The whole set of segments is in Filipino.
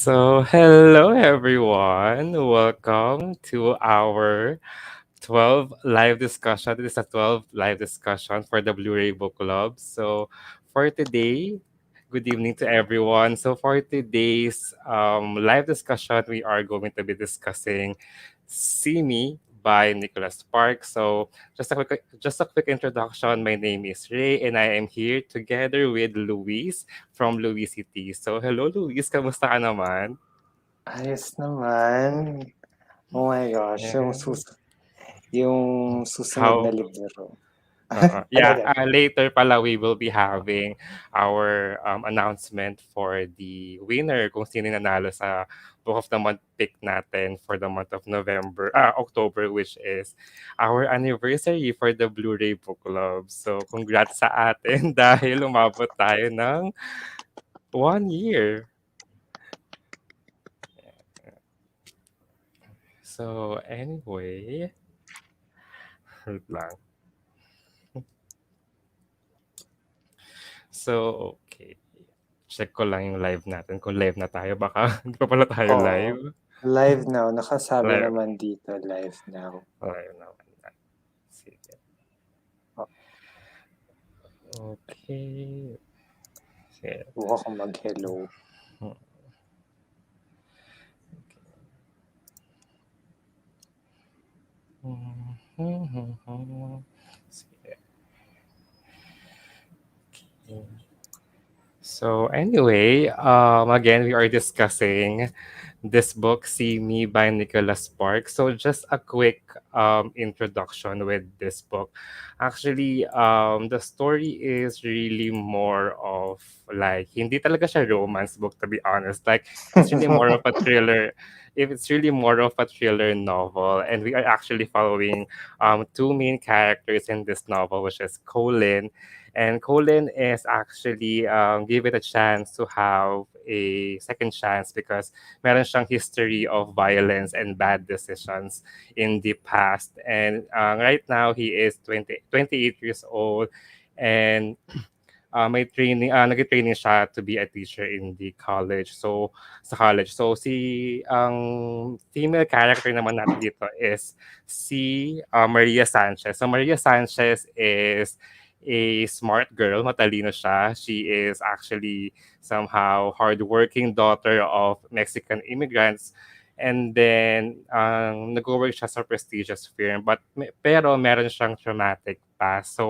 Hello everyone. Welcome to our 12 live discussion. This is a 12 live discussion for the Blu-ray Book Club. For today, good evening to everyone. For today's live discussion, we are going to be discussing See Me by Nicholas Sparks. Just a quick introduction. My name is Ray and I am here together with Luis from Louis City. Hello Luis, kamusta ka naman? Ayos naman. Oh my gosh, yung Yeah. yung susunod na How libro. Ano Yeah, din? later pala we will be having our announcement for the winner kung sino yung nanalo sa Book of the Month pick natin for the month of October, which is our anniversary for the Blu-ray Book Club. So, congrats sa atin dahil umabot tayo ng 1 year. Anyway, wait lang. Okay. Check ko lang yung live natin. Kung live na tayo, baka hindi pa pala tayo Oo, live. live now. Nakasabi Live. naman dito, live now. Live naman na. Sige. Oh, Okay. Sige. buka ko mag-hello. Sige. Anyway, again, we are discussing this book, See Me by Nicholas Sparks. Just a quick introduction with this book. Actually, the story is really more of like, hindi talaga siya romance book, to be honest. Like, it's really more of a thriller. If it's really more of a thriller novel, and we are actually following two main characters in this novel, which is Colin. And Colin is actually given a chance to have a second chance because meron siyang history of violence and bad decisions in the past. And right now, he is 28 years old. And nag-training siya to be a teacher in the college. Sa college. Ang female character naman natin dito is si Maria Sanchez. So, Maria Sanchez is a smart girl, matalino siya. She is actually somehow hardworking daughter of Mexican immigrants. And then, nag-work siya sa prestigious firm. Pero meron siyang traumatic past.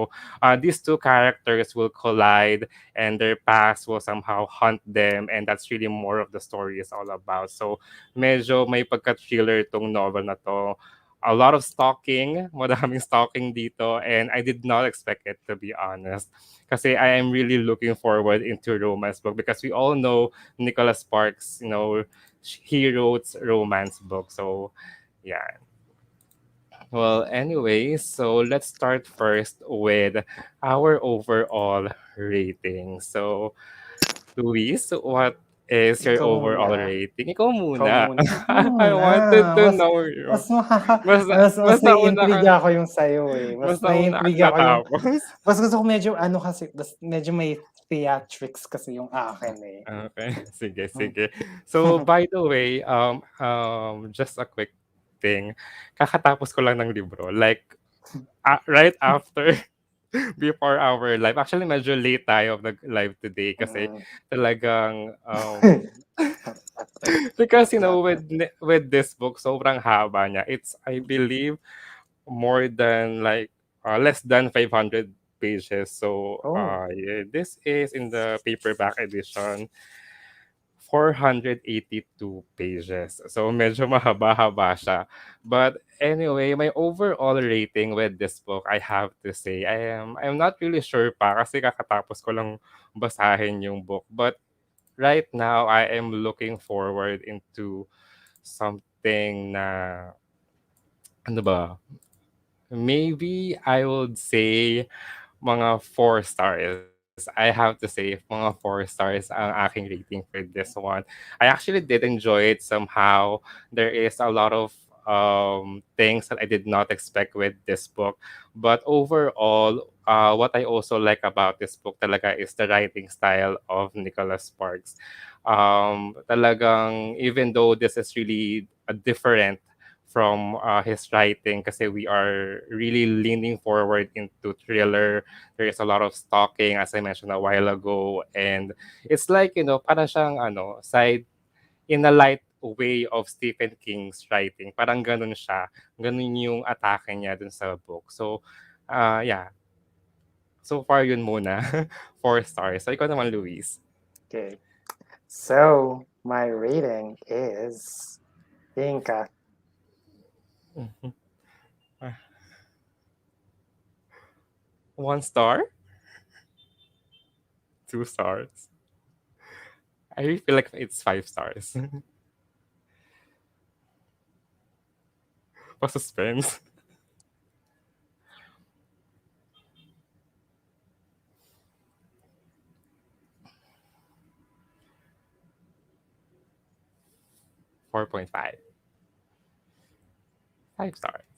These two characters will collide and their past will somehow hunt them, and that's really more of the story is all about. Medyo may pagka-thriller tong novel na to. A lot of stalking, madaming stalking dito, and I did not expect it, to be honest. Kasi I am really looking forward into romance book because we all know Nicholas Sparks, he wrote romance book. Yeah. Well, anyway, let's start first with our overall rating. Luis, what is your Ikaw muna. overall rating? Ikaw Ikaw muna. muna. Ikaw I muna. wanted to Mas, know mas, you. makaka, Mas, mas mas nauna ka, naiintriga ako yung sa'yo eh. Mas mas nauna ka naiintriga ako yung, natapos. mas gusto ko medyo ano kasi, medyo may theatrics kasi yung akin eh. Okay, sige, Hmm. sige. By the way, just a quick thing. Kakatapos ko lang ng libro. Like, right after before our live. Actually, medyo late tayo nag-live today kasi Mm. talagang because Dapat. with this book sobrang haba niya. It's I believe more than like less than 500 pages. Oh. Yeah, this is in the paperback edition. 482 pages. So medyo mahaba-haba siya. But anyway, my overall rating with this book, I have to say, I'm not really sure pa kasi kakatapos ko lang basahin yung book. But right now, I am looking forward into something na ano ba? Maybe I would say mga 4 stars. I have to say mga 4 stars ang aking rating for this one. I actually did enjoy it somehow. There is a lot of things that I did not expect with this book. But overall, what I also like about this book talaga is the writing style of Nicholas Sparks. Talagang even though this is really different from his writing kasi we are really leaning forward into thriller. There is a lot of stalking as I mentioned a while ago, and it's like, parang siyang side in a light way of Stephen King's writing. Parang ganun siya. Ganun yung atake niya dun sa book. So, yeah. So far yun muna. 4 stars. So ikaw naman, Luis. Okay. So, my rating is Inka. Mhm. 1 star? 2 stars? I really feel like it's 5 stars. Pa-suspense. $4.5. 5 stars.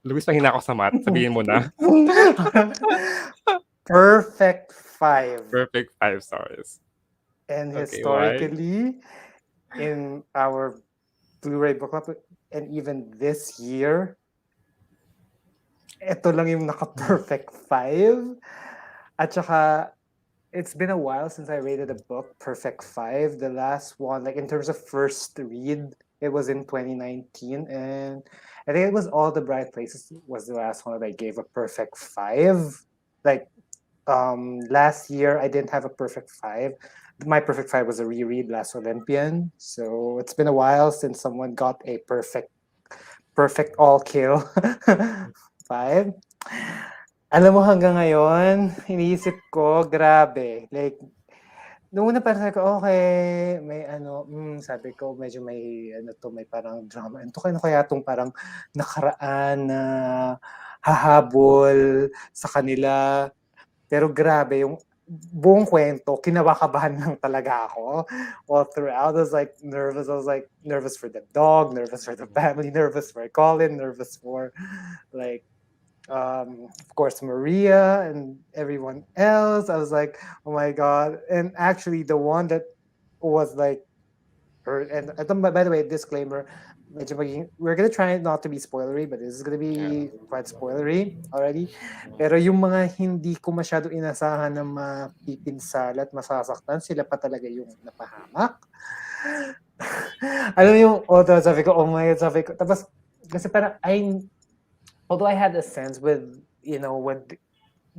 Luis, mahina ako sa math. Sabihin mo na. Perfect 5. Perfect 5 stars. And Okay, why? historically, in our Blu-ray Bookclub, and even this year, ito lang yung naka-perfect 5. At saka, it's been a while since I rated a book perfect 5. The last one, like in terms of first read, it was in 2019, and I think it was All the Bright Places was the last one that I gave a perfect 5. Like last year I didn't have a perfect 5. My perfect 5 was a reread, Last Olympian. So it's been a while since someone got a perfect all kill 5. Alam mo, hanggang ngayon, iniisip ko, grabe. Like, noong una parang sabi ko, okay, may sabi ko, medyo may, may parang drama. Ito kaya itong parang nakaraan na hahabol sa kanila. Pero grabe, yung buong kwento, kinabakabahan lang talaga ako all throughout. I was like nervous. I was like nervous for the dog, nervous for the family, nervous for Colin, nervous for like of course Maria and everyone else. I was like, oh my god. And actually the one that was like her, and by the way, disclaimer, we're gonna try not to be spoilery, but this is gonna be quite spoilery already. Pero yung mga hindi ko masyado inasahan na mapipinsala at masasaktan, sila pa talaga yung napahamak. Alam mo yung sabi ko, oh my god, sabi ko. Tapos, kasi parang, although I had a sense with, when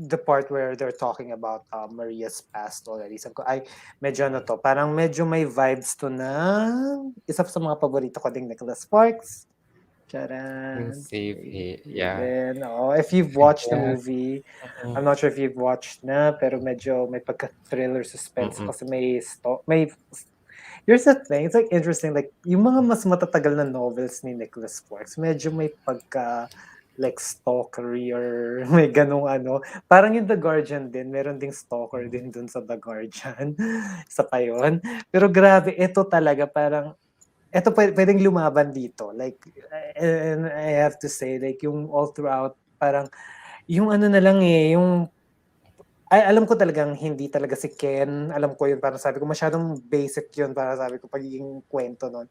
the part where they're talking about Maria's past already, sabi ko, medyo parang medyo may vibes to na isa sa mga paborito ko ding Nicholas Sparks. Charan. Save it. Yeah. Then, if you've watched the movie, I'm not sure if you've watched na, pero medyo may pagka-thriller suspense kasi may here's the thing, it's like interesting, like yung mga mas matatagal na novels ni Nicholas Sparks, medyo may pagka like stalkery or may ganung parang yung The Guardian din, meron ding stalker din dun sa The Guardian. Isa pa yun. Pero grabe, ito talaga parang ito pwedeng lumaban dito. Like, and I have to say, like, yung all throughout, parang, yung na lang yung, alam ko talagang hindi talaga si Ken. Alam ko yun, parang sabi ko, masyadong basic yun, para sabi ko, pagiging kwento nun.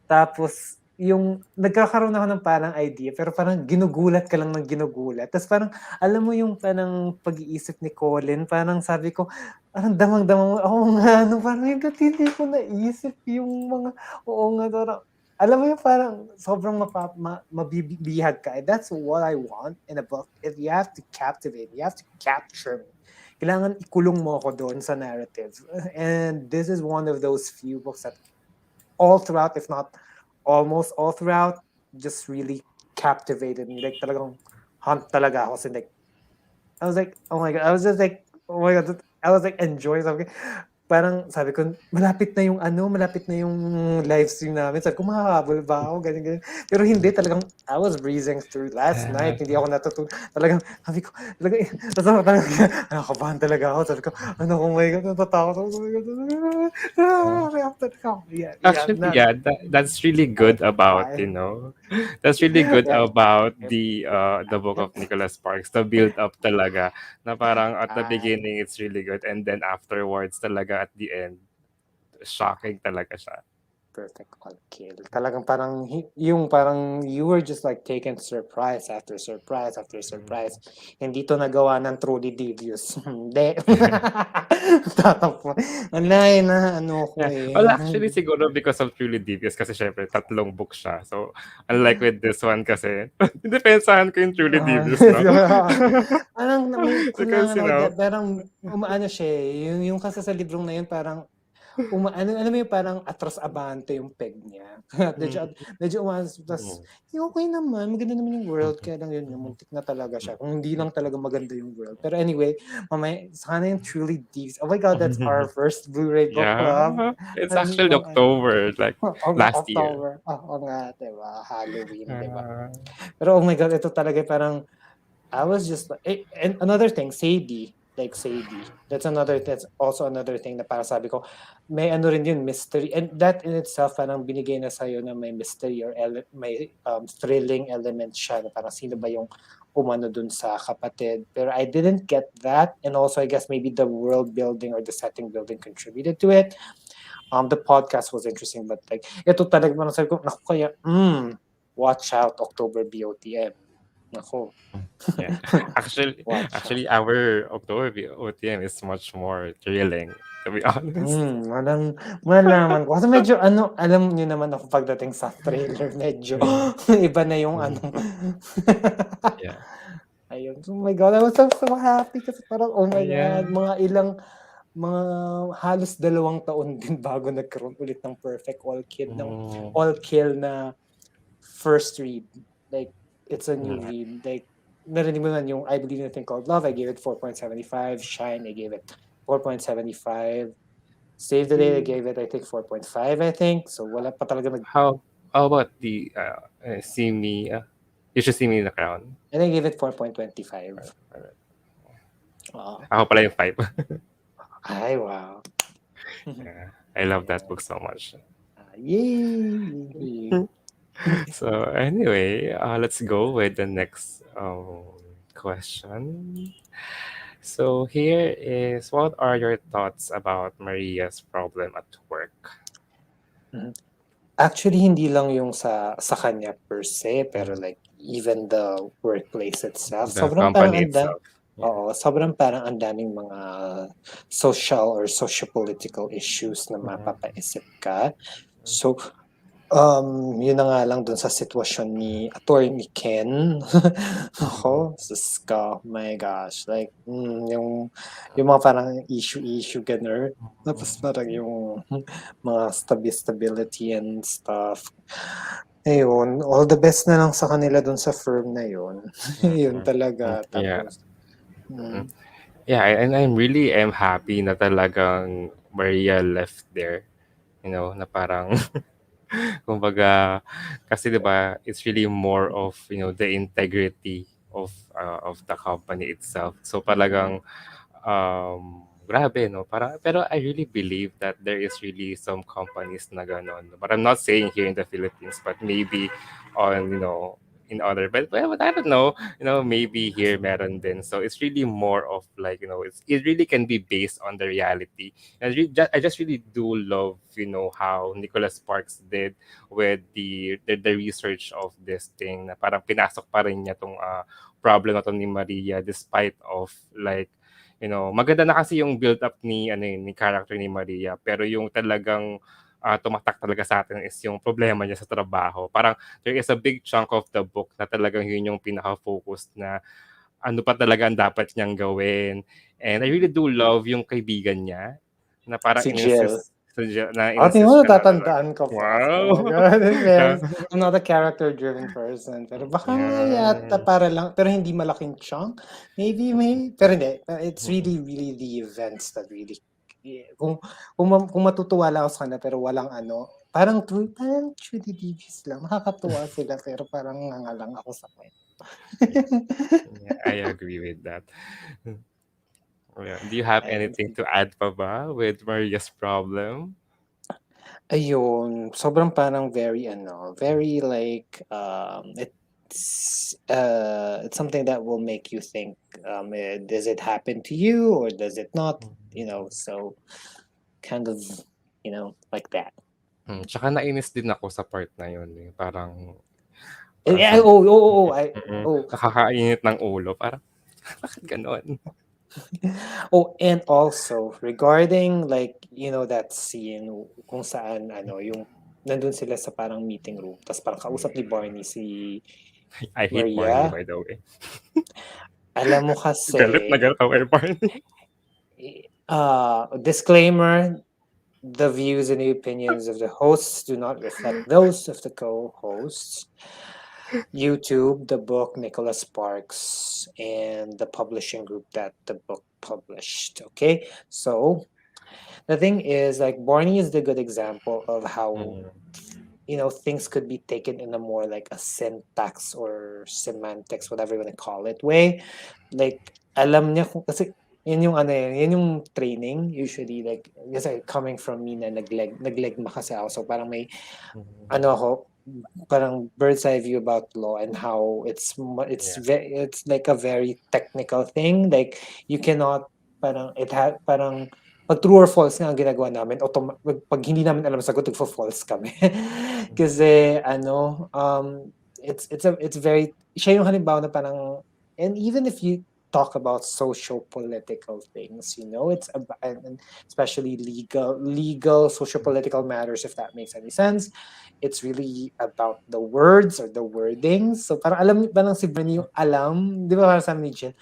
Tapos, yung nagkakaroon ako ng parang idea, pero parang ginugulat ka lang ng ginugulat. Tapos parang, alam mo yung parang pag-iisip ni Colin, parang sabi ko, parang damang-damang, nga, parang yung hindi ko naisip yung mga, nga, parang, alam mo yung parang sobrang mabibihag ka. And that's what I want in a book. If you have to captivate, you have to capture me. Kailangan ikulong mo ako doon sa narrative. And this is one of those few books that all throughout, if not almost all throughout, just really captivated me. Like, talagang hunt talaga ako. So, like, I was like, oh my God. I was just like, oh my God. I was like, enjoying something. Parang sabi ko, malapit na yung live stream namin. Sabi ko, makakabol ba ako? Ganyan. Pero hindi, talagang, I was breezing through last night. Hindi ako natutulog. Talagang, sabi ko, talagang, nakabahan talaga ako. Sabi ko, oh my God, natatakot ako. Oh my God. Actually, that's really good about, That's really good Yeah. about the book of Nicholas Sparks. The build up talaga na parang at the Ah, beginning it's really good and then afterwards talaga at the end shocking talaga siya. perfect all kill. Talagang parang yung parang you were just like taken surprise after surprise after surprise. Hindi to nagawa ng truly devious. Hindi. Tatampo. Alay na ano ko Yeah. eh. Well, actually siguro because of Truly Devious kasi syempre tatlong book siya. So unlike with this one kasi depensahan ko yung Truly Devious, no? Parang may Because kulangan ako parang umaano siya eh. Yung kasi sa librong na yun parang ano mo yung parang atras abante yung peg niya. medyo, mm, medyo umaas. Tapos, okay naman. Maganda naman yung world. Kaya lang yun, yung muntik na talaga siya. Kung hindi lang talaga maganda yung world. Pero anyway, mamaya, sana yung truly deep. Oh my God, that's our first Blu-ray book club. yeah, it's actually October, like last year. October. Oo nga, diba? Halloween, diba? Uh, Pero oh my God, ito talaga parang I was just like, and another thing, Sadie, like Sadie. That's also another thing na para sabi ko, may ano rin yun, mystery. And that in itself, parang binigay na sa'yo na may mystery or may thrilling element siya na parang sino ba yung umano dun sa kapatid. Pero I didn't get that. And also, I guess maybe the world building or the setting building contributed to it. The podcast was interesting, but like, ito talaga parang sabi ko, naku kaya, watch out, October BOTM. Naku. yeah. Actually, Watch out. actually, our October OTM is much more thrilling, to be honest. Malaman ko. Kasi medyo alam niyo naman ako pagdating sa trailer, medyo iba na yung ano. Yeah. Ayun. Oh my God, I was so happy kasi parang, oh my Yeah. God, mga halos 2 taon din bago nagkaroon ulit ng perfect all kill na first read. Like, it's a new Yeah. read. Like, narinig mo naman yung I Believe in a Thing Called Love, I gave it 4.75. Shine, I gave it 4.75. Save the Day, I gave it, I think, 4.5, I think. So, wala pa talaga How about the see me? You should see me in the crown. and I gave it 4.25. Oo. Ako pala yung 5. Ay, wow. Yeah, I love that book so much. Yay! So anyway, let's go with the next question. So here is, what are your thoughts about Maria's problem at work? Actually, hindi lang yung sa kanya per se, pero like even the workplace itself. The company itself. Yeah. Oo, sobrang parang ang daming mga social or socio-political issues na mapapaisip ka. So, yun na nga lang dun sa sitwasyon ni Attorney Ken. Ako, sus ka, my gosh. Like, yung mga parang issue ganun. Tapos parang yung mga stability and stuff. Ayun, all the best na lang sa kanila dun sa firm na yun. Yun talaga. Yeah. Tapos, Yeah, and I really am happy na talagang Maria left there. You know, na parang kumbaga kasi 'di ba, it's really more of, the integrity of the company itself. So talagang grabe, no? Parang, pero I really believe that there is really some companies na gano'n. But I'm not saying here in the Philippines, but maybe on, in other, but I don't know, maybe here meron din. So it's really more of like, it really can be based on the reality. And I just really do love, how Nicholas Sparks did with the research of this thing, na parang pinasok pa rin niya tong problem na to ni Maria despite of like, maganda na kasi yung build up ni character ni Maria, pero yung talagang tumatak talaga sa atin is yung problema niya sa trabaho. Parang there is a big chunk of the book na talagang yun yung pinaka-focus na ano pa talaga ang dapat niyang gawin. And I really do love yung kaibigan niya na parang si Jill. in-insist Tingnan mo, siya na talaga. natatandaan ko pa. Wow! Oh my God. Yeah. Yes. I'm not a character-driven person. Pero baka nga yata para lang, pero hindi malaking chunk. Maybe, pero hindi. It's really, really the events that really, kung matutuwa lang ako sa kanila, pero walang parang truly devious lang. Nakakatuwa sila, pero parang nangalang ako sa kwento. Yeah, I agree with that. Yeah. Do you have anything to add pa ba with Maria's problem? Ayun, sobrang parang very very like, it's something that will make you think, does it happen to you or does it not? So kind of, like that. Tsaka nainis din ako sa part na yun, eh, parang Yeah, sabi oh. nakakainit ng ulo parang bakit gano'n? Oh, and also regarding like, that scene kung saan yung nandun sila sa parang meeting room ta's parang kausap ni Barney si I hate Barney, Maria. by the way. Alam mo Galit na kasi, galit ako kay Barney. disclaimer, the views and the opinions of the hosts do not reflect those of the co-hosts, YouTube, the book, Nicholas Sparks, and the publishing group that the book published. Okay, so the thing is, like, Barney is the good example of how things could be taken in a more like a syntax or semantics, whatever you want to call it, way. Like, alam niya kung, kasi yun yung yun yung training usually, like, kasi coming from me na naglegma kasi ako, so parang may ako, parang bird's eye view about law and how it's like a very technical thing. Like, you cannot parang parang pag true or false nga ang ginagawa namin, pag hindi namin alam sagot, nagfo-false kami. Kasi it's very, siya yung halimbawa na parang, and even if you talk about social political things, it's about, and especially legal social political matters, if that makes any sense, it's really about the words or the wordings. So parang alam niyo, parang si Barney yung alam, di ba parang sabi ni Jen,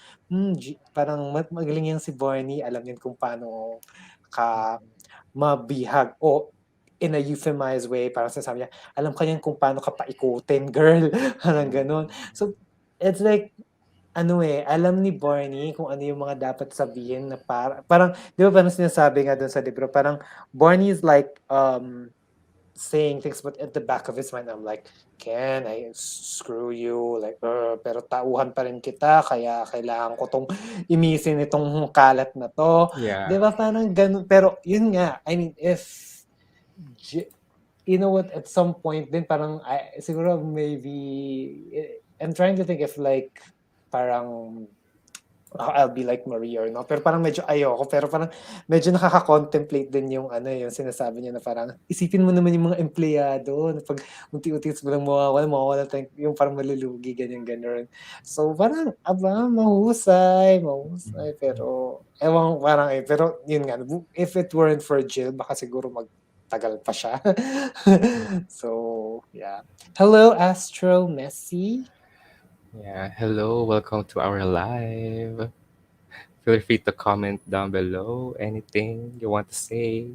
parang magaling yan si Barney, alam niya kung paano ka mabihag, o in a euphemized way, parang sinasabi niya, alam ka yan kung paano ka paikutin, girl. Parang ganun. So, it's like, alam ni Barney kung ano yung mga dapat sabihin na parang, di ba parang sinasabi nga dun sa libro, parang Barney is like, saying things, but at the back of his mind, I'm like, Ken, I screw you, like, pero tauhan pa rin kita, kaya kailangan ko tong imisin itong kalat na to. Yeah. Di ba parang ganun, pero yun nga, I mean, if, you know what, at some point din, parang, siguro maybe, I'm trying to think if like, parang, I'll be like Maria or not. Pero parang medyo ayoko. Pero parang medyo nakaka-contemplate din yung yung sinasabi niya na parang isipin mo naman yung mga empleyado na pag unti-unti mo lang mawawala yung parang malulugi, ganyan. So parang, mahusay. Pero, ewan, parang pero yun nga, if it weren't for Jill, baka siguro magtagal pa siya. So, yeah. Hello, Astro Messi. Yeah, hello, welcome to our live. Feel free to comment down below anything you want to say.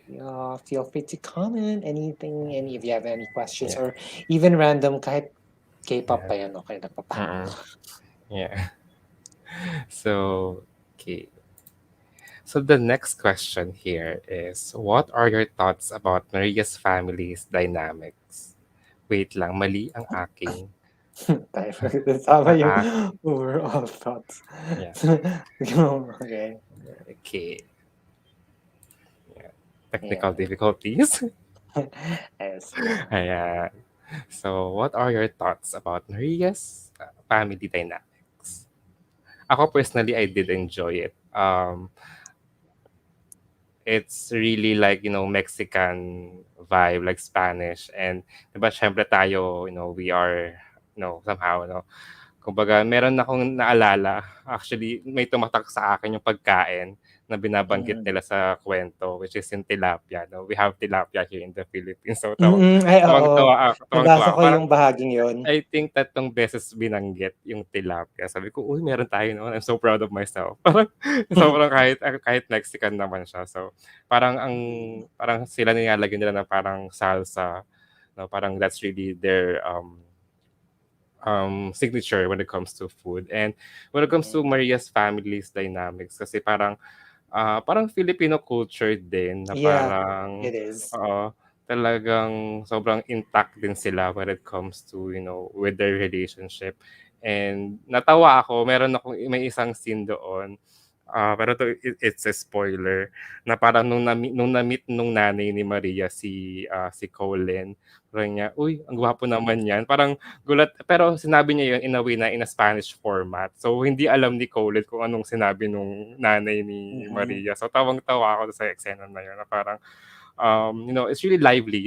Yeah, feel free to comment anything, if you have any questions, or even random, kahit K-pop pa yan, okay na pa. Yeah. So, okay. So the next question here is, what are your thoughts about Maria's family's dynamics? Wait lang, mali ang aking. Tama yung overall thoughts. Yeah. Okay. Okay. Yeah. Technical difficulties. Yes. Ayan. So, what are your thoughts about Maria's family dynamics? Ako personally, I did enjoy it. It's really like, Mexican vibe, like Spanish. And, diba, syempre tayo, we are, somehow, kumbaga, meron akong naalala. Actually, may tumatak sa akin yung pagkain na binabanggit nila sa kwento, which is yung tilapia. No? We have tilapia here in the Philippines. So, Ay, oo. tawang-tawa Nabasa ako. ko Parang, yung bahaging yon. I think 3 beses binanggit yung tilapia. Sabi ko, uy, meron tayo, no? I'm so proud of myself. Parang, sobrang kahit Mexican naman siya. So, parang sila nilalagyan nila ng parang salsa. No? Parang that's really their signature when it comes to food. And when it comes to Maria's family's dynamics, kasi parang Filipino culture din na Yeah, parang it is. talagang sobrang intact din sila when it comes to, with their relationship. And natawa ako, may isang scene doon. Pero it's a spoiler na parang nung na-meet nung nanay ni Maria si Colin, sabi niya, "Uy, ang gwapo naman niyan." Parang gulat pero sinabi niya yun in a way na in a Spanish format. So, hindi alam ni Colin kung anong sinabi nung nanay ni Mm. Maria. So, tawang-tawa ako sa eksena na yun na parang, it's really lively,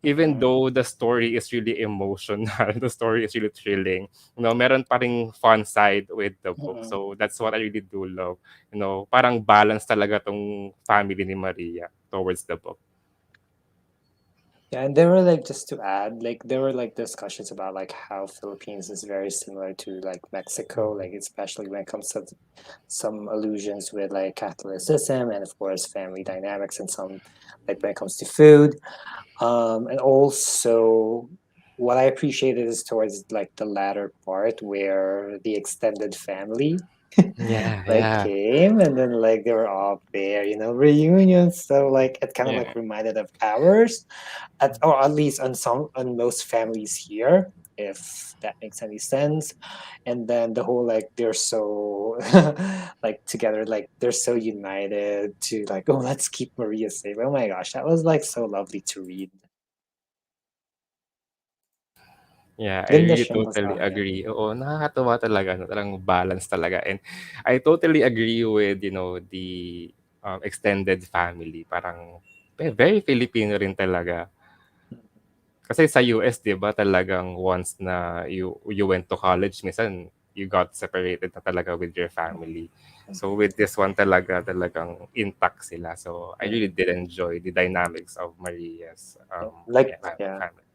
even Mm. though the story is really emotional, the story is really thrilling, meron pa ring fun side with the book. Mm. So that's what I really do love. Parang balance talaga tong family ni Maria towards the book. Yeah, and there were like just to add, like there were like discussions about like how Philippines is very similar to like Mexico, like especially when it comes to some allusions with like Catholicism and of course family dynamics and some like when it comes to food. And also what I appreciated is towards like the latter part where the extended family Yeah, like yeah, came and then like they were all there, reunions. So like it kind of like yeah. reminded of ours, or at least on most families here, if that makes any sense. And then the whole like they're so like together, like they're so united to like, oh, let's keep Maria safe. Oh my gosh, that was like so lovely to read. Yeah, I Ganda really siyang totally basahin. agree. Oo, nakakatuwa talaga 'no, talagang balance talaga and I totally agree with, the, extended family. Parang very Filipino rin talaga. Kasi sa US 'di ba talagang once na you went to college minsan you got separated na talaga with your family. So with this one talagang intact sila. So I really did enjoy the dynamics of Maria's, Like, yeah, yeah. family.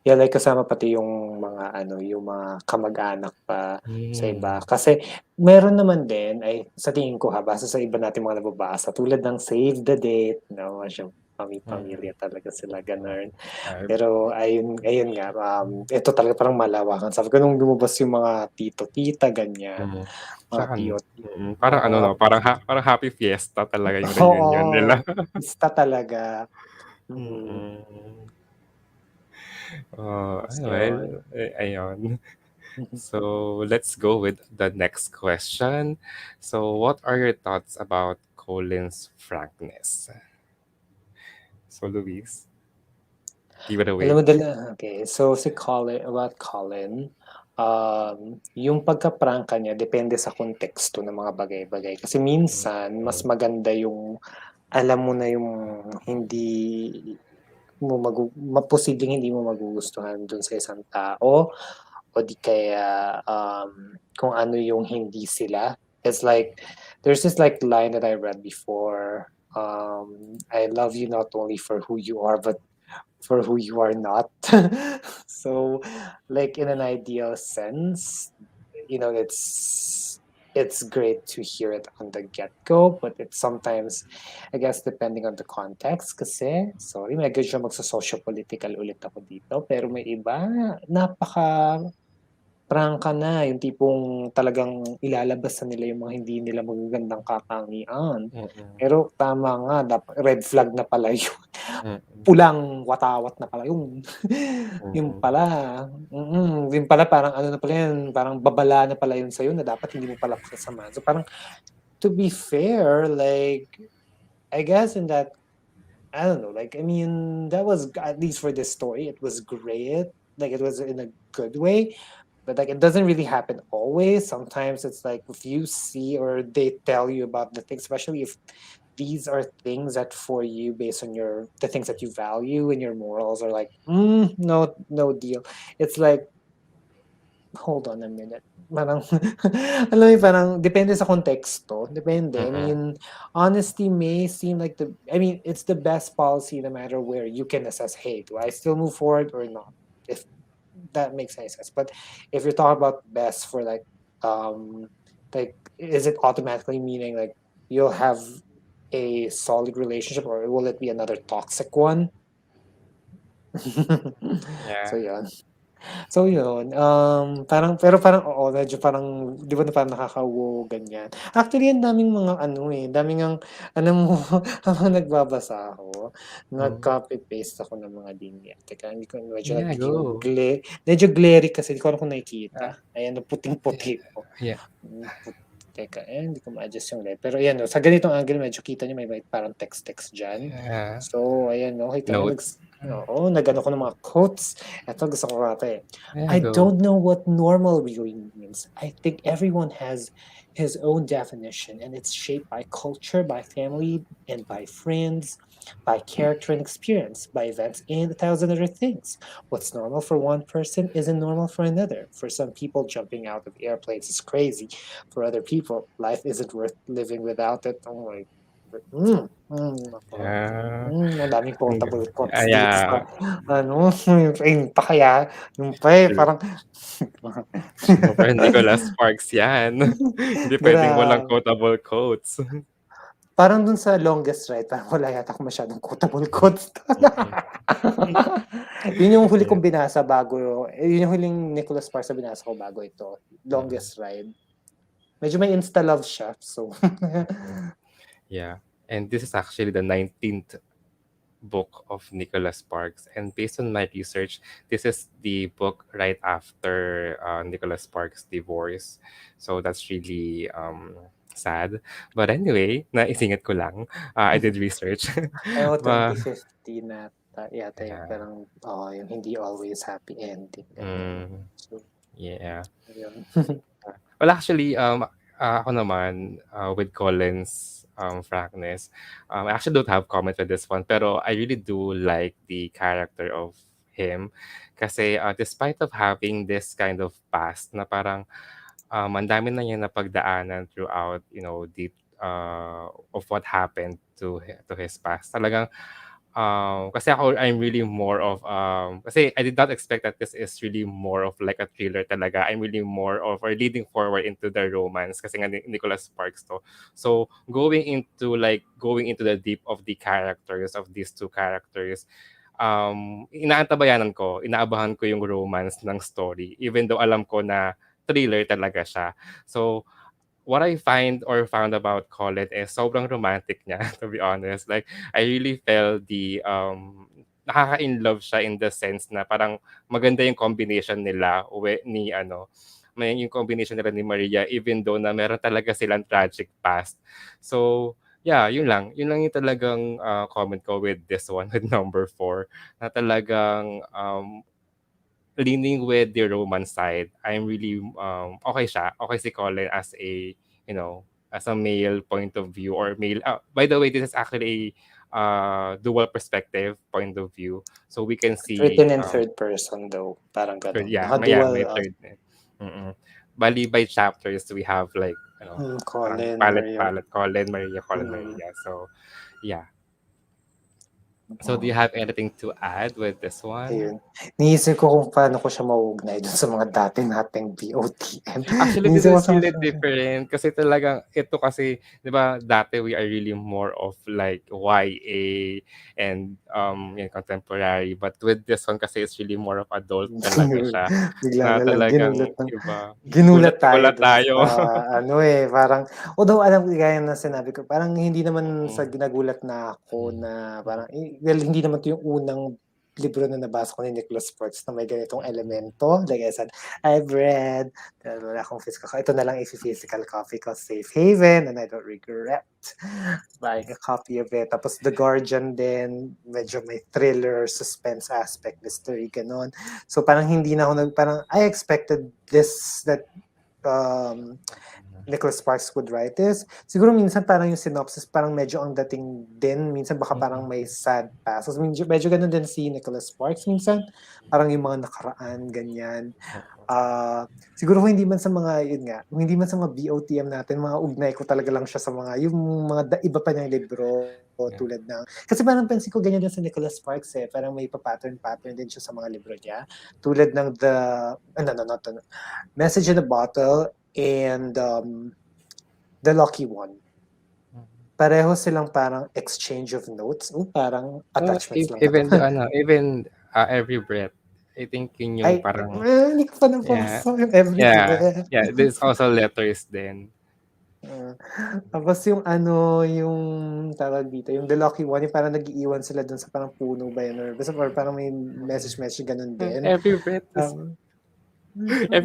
Yeah, like kasama pati yung mga ano, yung mga kamag-anak pa sa iba. Hmm, Kasi meron naman din ay sa tingin ko ha, base sa iba nating mga nababasa tulad ng Save the Date, siyang mm, pamilya talaga sila gano'n. ay Pero ayun nga, ito talaga parang malawakan. Sabi ko nung lumabas yung mga tito, tita, ganyan, mm. mga Tsaka tiyo, parang ano oo, 'no, parang happy fiesta talaga yung reunion nila. oo, pista talaga. Mm, Mm. ta's Well, yun. ayun. So let's go with the next question. So what are your thoughts about Colin's frankness? So Luis, give it Alam away. mo okey. So si Colin about Colin, yung pagkaprangka niya depende sa konteksto ng mga bagay-bagay. Kasi minsan mas Mm, maganda yung alam mo na yung hindi mo posibleng hindi mo magugustuhan dun sa isang tao o di kaya, kung ano yung hindi sila. It's like there's this like line that I read before, "I love you not only for who you are, but for who you are not." So, like in an ideal sense, it's great to hear it on the get-go, but it's sometimes, I guess, depending on the context kasi, sorry, medyo siya magso-socio-political ulit ako dito, pero may iba napaka prangka na, yung tipong talagang ilalabas na nila yung mga hindi nila magagandang katangian. mm, Pero tama nga, red flag na pala yun. mm, Pulang watawat na pala yun. Yun mm. pala, yun pala parang ano na pala yun, parang babala na pala yun sa'yo na dapat hindi mo pala pakisamahan. So parang to be fair, like, I guess in that, I don't know, like, I mean, that was, at least for this story, it was great. Like, it was in a good way, but like, it doesn't really happen always. Sometimes it's like if you see or they tell you about the things, especially if these are things that for you based on the things that you value and your morals are like, no, no deal. It's like, hold on a minute. Parang, alam mo yun, parang depende sa konteksto. Depende. I Mm, mean, honesty may seem like it's the best policy no matter where you can assess, hey, do I still move forward or not? If that makes any sense. But if you're talking about best for like, is it automatically meaning like you'll have a solid relationship or will it be another toxic one? So yeah. yeah. So yun, parang oo, medyo parang 'di ba na parang nakaka-wow ganyan. Actually ang daming mga ano, daming ngang alam mo habang nagbabasa ako, Mm. nag-copy paste ako ng mga linya. Teka hindi ko medyo Yeah, nagiging go. medyo glary kasi di ko alam kung nakikita. Ah, Ayan, puting-puti po. yeah. Hmm, Teka, hindi ko ma-adjust yung live. Pero ayan, sa ganitong angle, medyo kita nyo may parang text-text dyan. Yeah. So, ayan, kita nyo, Notes. nag-ano ko ng mga quotes. Ito, gusto ko kata Yeah, I go. don't know what normal really means. I think everyone has his own definition, and it's shaped by culture, by family, and by friends, by character and experience, by events, and 1,000 other things. What's normal for one person isn't normal for another. For some people, jumping out of airplanes is crazy. For other people, life isn't worth living without it. Oh my Yeah. ang daming quotable quotes dito sa, Yeah. yung pa kaya, yung pa parang, Super Nicholas Sparks yan. Hindi pwedeng walang grabe. quotable quotes. Parang dun sa Longest Ride, parang wala yata akong masyadong quotable quotes. Yun yung huli kong binasa bago, yun yung huling Nicholas Sparks na binasa ko bago ito, Longest Ride. Medyo may insta-love siya, so. Yeah. And this is actually the 19th book of Nicholas Sparks. And based on my research, this is the book right after Nicholas Sparks' divorce. So that's really sad. But anyway, naisingit ko lang. I did research. Ayaw, But, 2015 na yata yung parang, yung hindi always happy ending. So, yeah. yun. Well, actually, ako naman, with Colin's frankness, I actually don't have comment with this one, pero I really do like the character of him. Kasi despite of having this kind of past na parang ang dami na niya napagdaanan throughout, the of what happened to his past. Talagang kasi ako, I'm really more of, kasi I did not expect that this is really more of like a thriller talaga. I'm really more of, or leading forward into the romance kasi nga Nicholas Sparks to. So, going into the deep of the characters, of these two characters, inaabahan ko yung romance ng story, even though alam ko na thriller talaga siya. So, what I found about Colin is sobrang romantic niya, to be honest. Like, I really felt nakaka-in-love siya in the sense na parang maganda yung combination nila yung combination nila ni Maria, even though na meron talaga silang tragic past. So, yeah, yun lang. Yun lang yung talagang comment ko with this one, with number 4, na talagang leaning with the romance side. I'm really okay siya. Okay si Colin as as a male point of view, or male. By the way, this is actually a dual perspective point of view. So we can see Written in third person though, parang ganun. yeah, Naka-dual. may third. Bali by chapters we have like parang Colin, Maria. Colin, Maria. So yeah. So do you have anything to add with this one? Ayun. Niisip ko kung paano ko siya mauugnay dun sa mga dati nating BOTM. Actually, this is really different kasi talagang ito kasi, 'di ba, dati we are really more of like YA and contemporary, but with this one kasi it's really more of adult talaga siya. Bigla Na na lang talagang ginulat gulat tayo tayo. parang although alam ko gaya na sinabi ko, parang hindi naman sa ginagulat na ako na parang well, hindi naman 'to yung unang libro na nabasa ko ni Nicholas Sparks na may ganitong elemento. Like I said, I've read, wala akong physical copy. Ito na lang physical copy ko, Safe Haven, and I don't regret buying a copy of it. Tapos The Guardian din, medyo may thriller, suspense aspect, mystery, ganon. So parang hindi na ako parang I expected this, that Nicholas Sparks would write this. Siguro minsan parang yung synopsis parang medyo ang dating din. Minsan baka parang may sad past. So, medyo ganun din si Nicholas Sparks. Minsan parang yung mga nakaraan, ganyan. Siguro hindi man sa mga, yun nga, hindi man sa mga BOTM natin, mga ugnay ko talaga lang siya sa mga, yung mga iba pa niyang libro tulad ng, kasi parang pansin ko ganyan din sa Nicholas Sparks parang may pattern din siya sa mga libro niya. Tulad ng Message in a Bottle and The Lucky One. Pareho silang parang exchange of notes. Parang attachments lang. Even Every Breath. I think yun yung parang... Hindi ko pa nabasa yung Every Breath. Yeah, there's also letters then. Tapos yung yung tawag dito, yung The Lucky One, yung parang nag-iiwan sila dun sa parang puno ba yun? Or parang may message ganun din. Every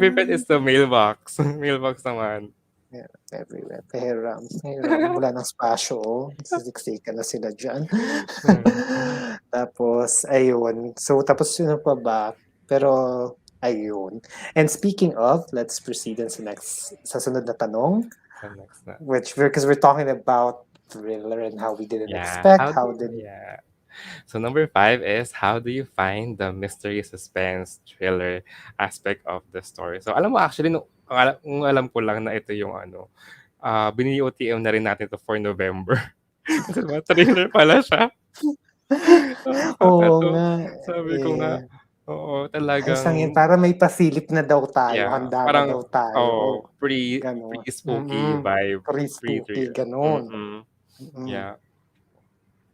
Breath is the mailbox. Mailbox naman. Yeah, everywhere. Peheram. Wala nang spasyo. Sisiksikan na sila dyan. Tapos, ayun. So, tapos yun pa ba? Pero, ayun. And speaking of, let's proceed sa sunod na tanong. So next na. Because we're talking about thriller and how we didn't Yeah. expect, how did Yeah. So number 5 is how do you find the mystery, suspense, thriller aspect of the story? So alam mo actually kung alam ko lang na ito yung bini-OTM na rin natin to for November. Kasi mga thriller pala siya. Oo Nakakatawa. nga, Sabi ko nga, eh. oo, Ayos lang yun. talagang Para may pasilip na daw tayo, yeah, handa na parang daw tayo, o gano'n. pre-spooky vibe, Pre-spooky, pre-thriller. gano'n. Mm. Yeah.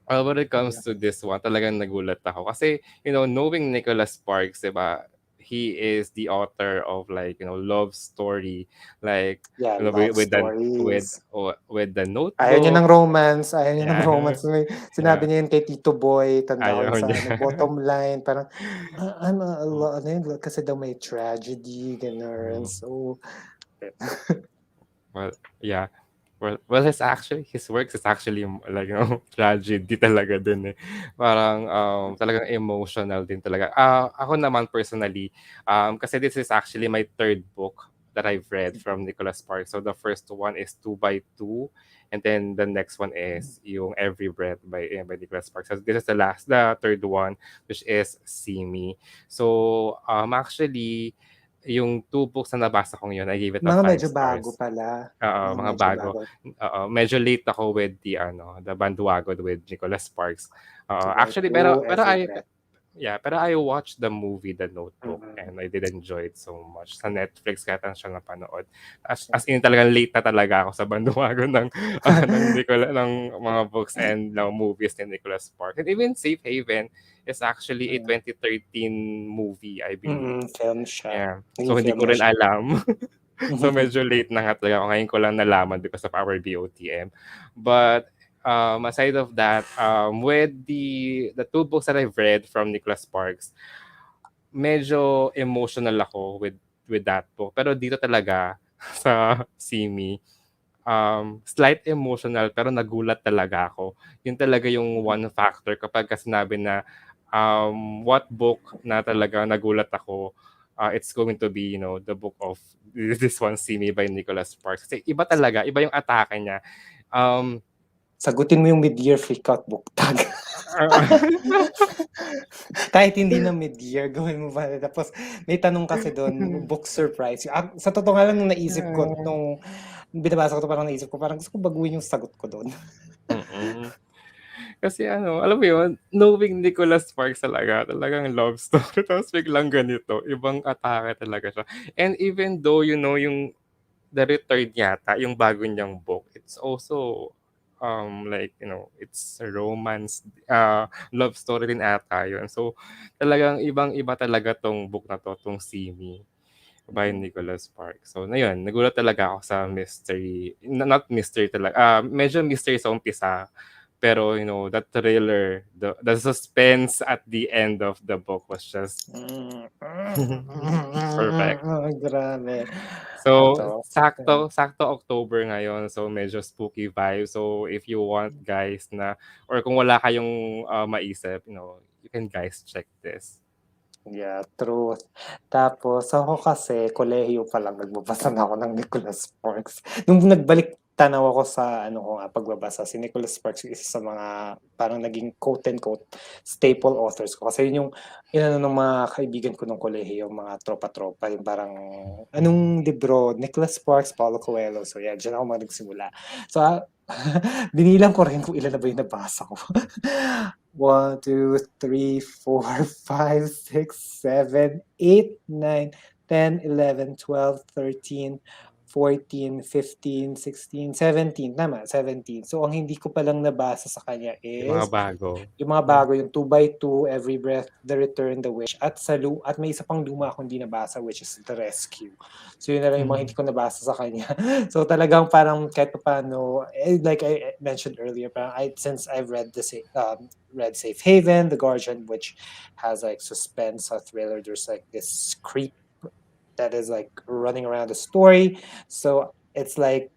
Well, when it Yeah. comes to this one, talagang nagulat ako. Kasi, knowing Nicholas Sparks, diba, he is the author of like, love story, like, Yeah, love with stories. with the Ayaw niya Notebook. ng romance, ayaw niya ng Yeah. romance. Yeah. Sinabi niya yun kay Tito Boy, tanda ko Ayaw yun sa niya. bottom line, parang, ano yun, kasi daw may tragedy, gano'n. Mm. So, Well, yeah. Well, his works is actually like, tragedy talaga din eh. Parang talagang emotional din talaga. Ako naman personally, kasi this is actually my third book that I've read from Nicholas Sparks. So the first one is 2 by 2, and then the next one is yung Every Breath by Nicholas Sparks. So this is the third one, which is See Me. So actually, yung 2 books na nabasa kong yun, I gave it a mga five medyo bago stars. pala. Oo, Mga mga medyo bago. bago. Oo, medyo late ako with the bandwagon with Nicholas Sparks. 2 by Actually, 2, Every Breath. pero I watched the movie The Notebook Mm. and I did enjoy it so much. Sa Netflix kaya siya napanood. As in talagang late na talaga ako sa bandwagon ng mga books and movies ni Nicholas Sparks. And even Safe Haven is actually a 2013 movie, I believe. Film siya. Yeah. So Naging hindi film ko na rin siya. alam. So medyo late na nga talaga ako. Ngayon ko lang nalaman because of our BOTM. But aside of that, with the 2 books that I've read from Nicholas Sparks, medyo emotional ako with that book. Pero dito talaga sa Simi, slight emotional pero nagulat talaga ako. Yun talaga yung one factor kapag sinabi na what book na talaga nagulat ako, it's going to be, the book of this one, See Me by Nicholas Sparks. Kasi iba talaga, iba yung atake niya. Sagutin mo yung mid-year freakout book tag. Kahit hindi na mid-year, gawin mo pa. Tapos, may tanong kasi doon, book surprise. Sa totoo nga lang, nung naisip ko, nung binabasa ko to, parang naisip ko, parang gusto ko baguhin yung sagot ko doon. Kasi alam mo yun, knowing Nicholas Sparks talagang love story. Tapos biglang ganito, ibang atake talaga siya. And even though, yung The Return yata, yung bago niyang book, it's also like, it's a romance, love story din ata yun. So talagang ibang-iba talaga tong book na to, tong See Me by Nicholas Sparks. So na yun, nagulat talaga ako sa mystery, not mystery talaga, medyo mystery sa umpisa, pero the thriller, the suspense at the end of the book was just perfect. Grabe. So, Ito. sakto October ngayon, so medyo spooky vibe. So, if you want guys or kung wala kayong maisip, you can guys check this. Yeah, truth. Tapos ako kasi kolehiyo pa lang nagbabasa na ako ng Nicholas Sparks. Nung nagbalik tanaw ako sa pagbabasa, si Nicholas Sparks yung isa sa mga parang naging quote and quote staple authors ko. Kasi yun yung ng mga kaibigan ko nung kolehiyo, mga tropa-tropa, yung parang anong libro, Nicholas Sparks, Paulo Coelho. So yeah, diyan ako nagsimula. So binilang ko rin kung ilan na ba yung nabasa ko. 1, 2, 3, 4, 5, 6, 7, 8, 9, 10, 11, 12, 13, 14, 15, 16, 17. Tama, 17. So, ang hindi ko palang nabasa sa kanya Yung mga is bago. yung mga bago, yung 2 by 2, Every Breath, The Return, The Wish, at may isa pang luma akong hindi nabasa, which is The Rescue. So, yun na lang yung mga hindi ko nabasa sa kanya. So, talagang parang kahit pa paano, like I mentioned earlier, parang since I've read read Safe Haven, The Guardian, which has like suspense, a thriller, there's like this creep that is like running around the story. So, it's like,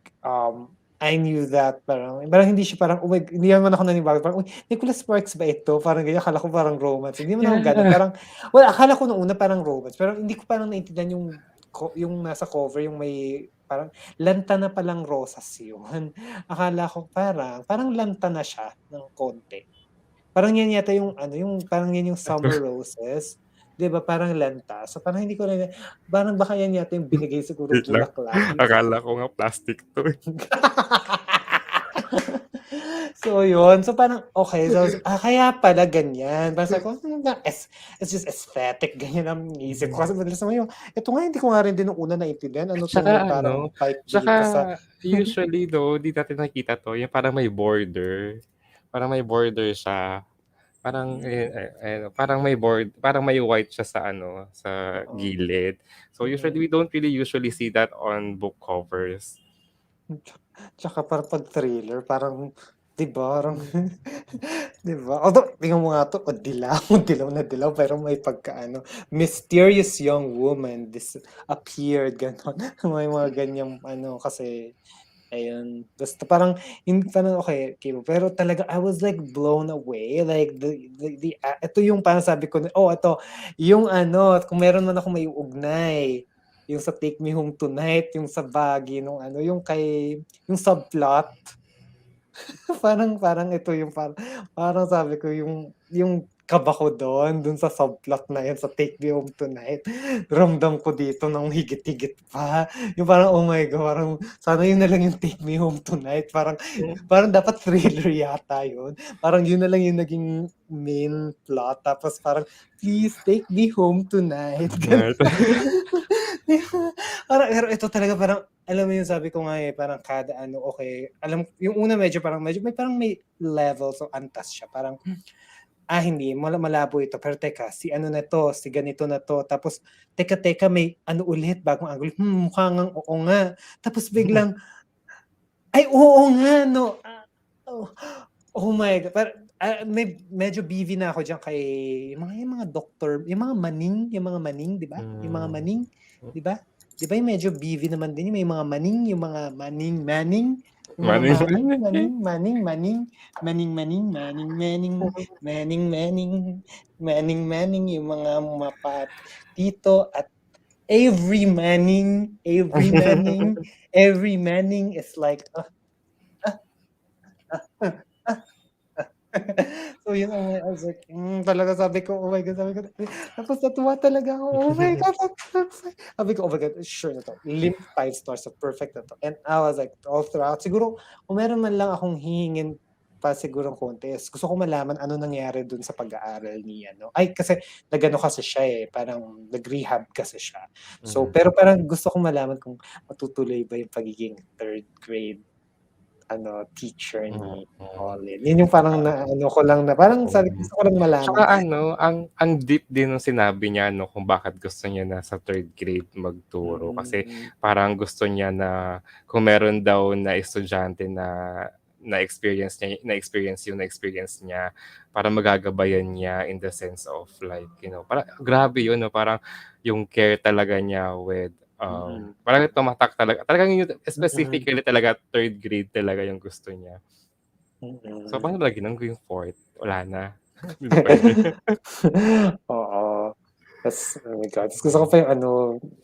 I knew that parang hindi siya parang, hindi naman ako naniwala, parang, Nicholas Sparks ba ito? Parang ganyan, akala ko parang romance. Hindi naman ako gano'n, parang, well, akala ko nung una parang romance, pero hindi ko parang naintindihan yung nasa cover, yung may parang lanta na palang rosas yun. Akala ko parang lanta na siya ng konti. Parang yan yata yung yung parang yan yung summer roses, 'di ba, parang lanta. So parang hindi ko parang baka yan yata yung binigay sigurong Wait lang. bulaklak. Akala ko nga plastic to eh. So yun, so parang okay, so kaya pala ganyan. Parang sabi ko, it's just aesthetic, ganyan ang isip ko. Kasi madalas naman ito nga hindi ko nga rin din nung una naintindihan, ano tong may parang pipe dito sa usually di natin nakikita to, yung parang may border. Parang may border siya. Parang parang may white siya sa sa gilid. So usually we don't usually see that on book covers. Tsaka parang pag thriller, parang 'di ba, parang 'di ba? Although tingnan mo nga 'to, dilaw na dilaw, pero may mysterious young woman appeared, gano'n. May mga ganyang kasi ayun. Basta parang okay, pero talaga I was like blown away, like ito yung parang sabi ko, ito yung kung meron man akong maiuugnay, yung sa Take Me Home Tonight, yung sa Baggy nung yung yung subplot. Parang ito yung parang sabi ko yung kaba ko dun sa subplot na yun sa Take Me Home Tonight, ramdam ko dito ng higit-higit pa. Yung parang, oh my God, parang sana yun na lang yung Take Me Home Tonight. Parang dapat thriller yata yun. Parang yun na lang yung naging main plot. Tapos parang, please take me home tonight. Pero ito talaga parang, alam mo yung sabi ko nga parang kada okay. Yung una medyo may level, so antas siya. Parang, hindi, malabo ito. Pero teka, si na to, si ganito na to. Tapos, teka, may ulit, bagong angle. Mukha ngang oo nga. Tapos biglang, ay, oo nga, no. Oh my God. Pero, medyo BV na ako dyan kay yung mga doctor, yung mga maning, di ba? Yung mga maning, di ba? Di ba yung medyo BV naman din, may mga maning, yung mga maning, yung mga maning, yung mga mapatito at every manning is like, so yun, I was like, talaga sabi ko, oh my God, tapos natuwa talaga ako, oh my God, sabi ko, oh my God, sure na to, 5 stars, so perfect na to. And I was like, all throughout, siguro, kung meron man lang akong hihingin pa sigurong contest, gusto ko malaman ano nangyari dun sa pag-aaral niya, kasi kasi siya parang nag-rehab kasi siya. So, pero parang gusto ko malaman kung matutuloy ba yung pagiging 3rd grade teacher ni Colin. Yun yung parang ko lang na parang sabi ko, gusto ko lang malaman. Tsaka ang deep din nung sinabi niya kung bakit gusto niya na sa 3rd grade magturo. Kasi parang gusto niya na kung meron daw na estudyante na experience niya para magagabayan niya in the sense of like, parang grabe yun, parang yung care talaga niya with parang tumatak talagang yung specifically talaga 3rd grade talaga yung gusto niya. So paano lagi nang yung 4th? Wala na. Hindi na pwede. Oo. Tas, oh my God, gusto ko pa yung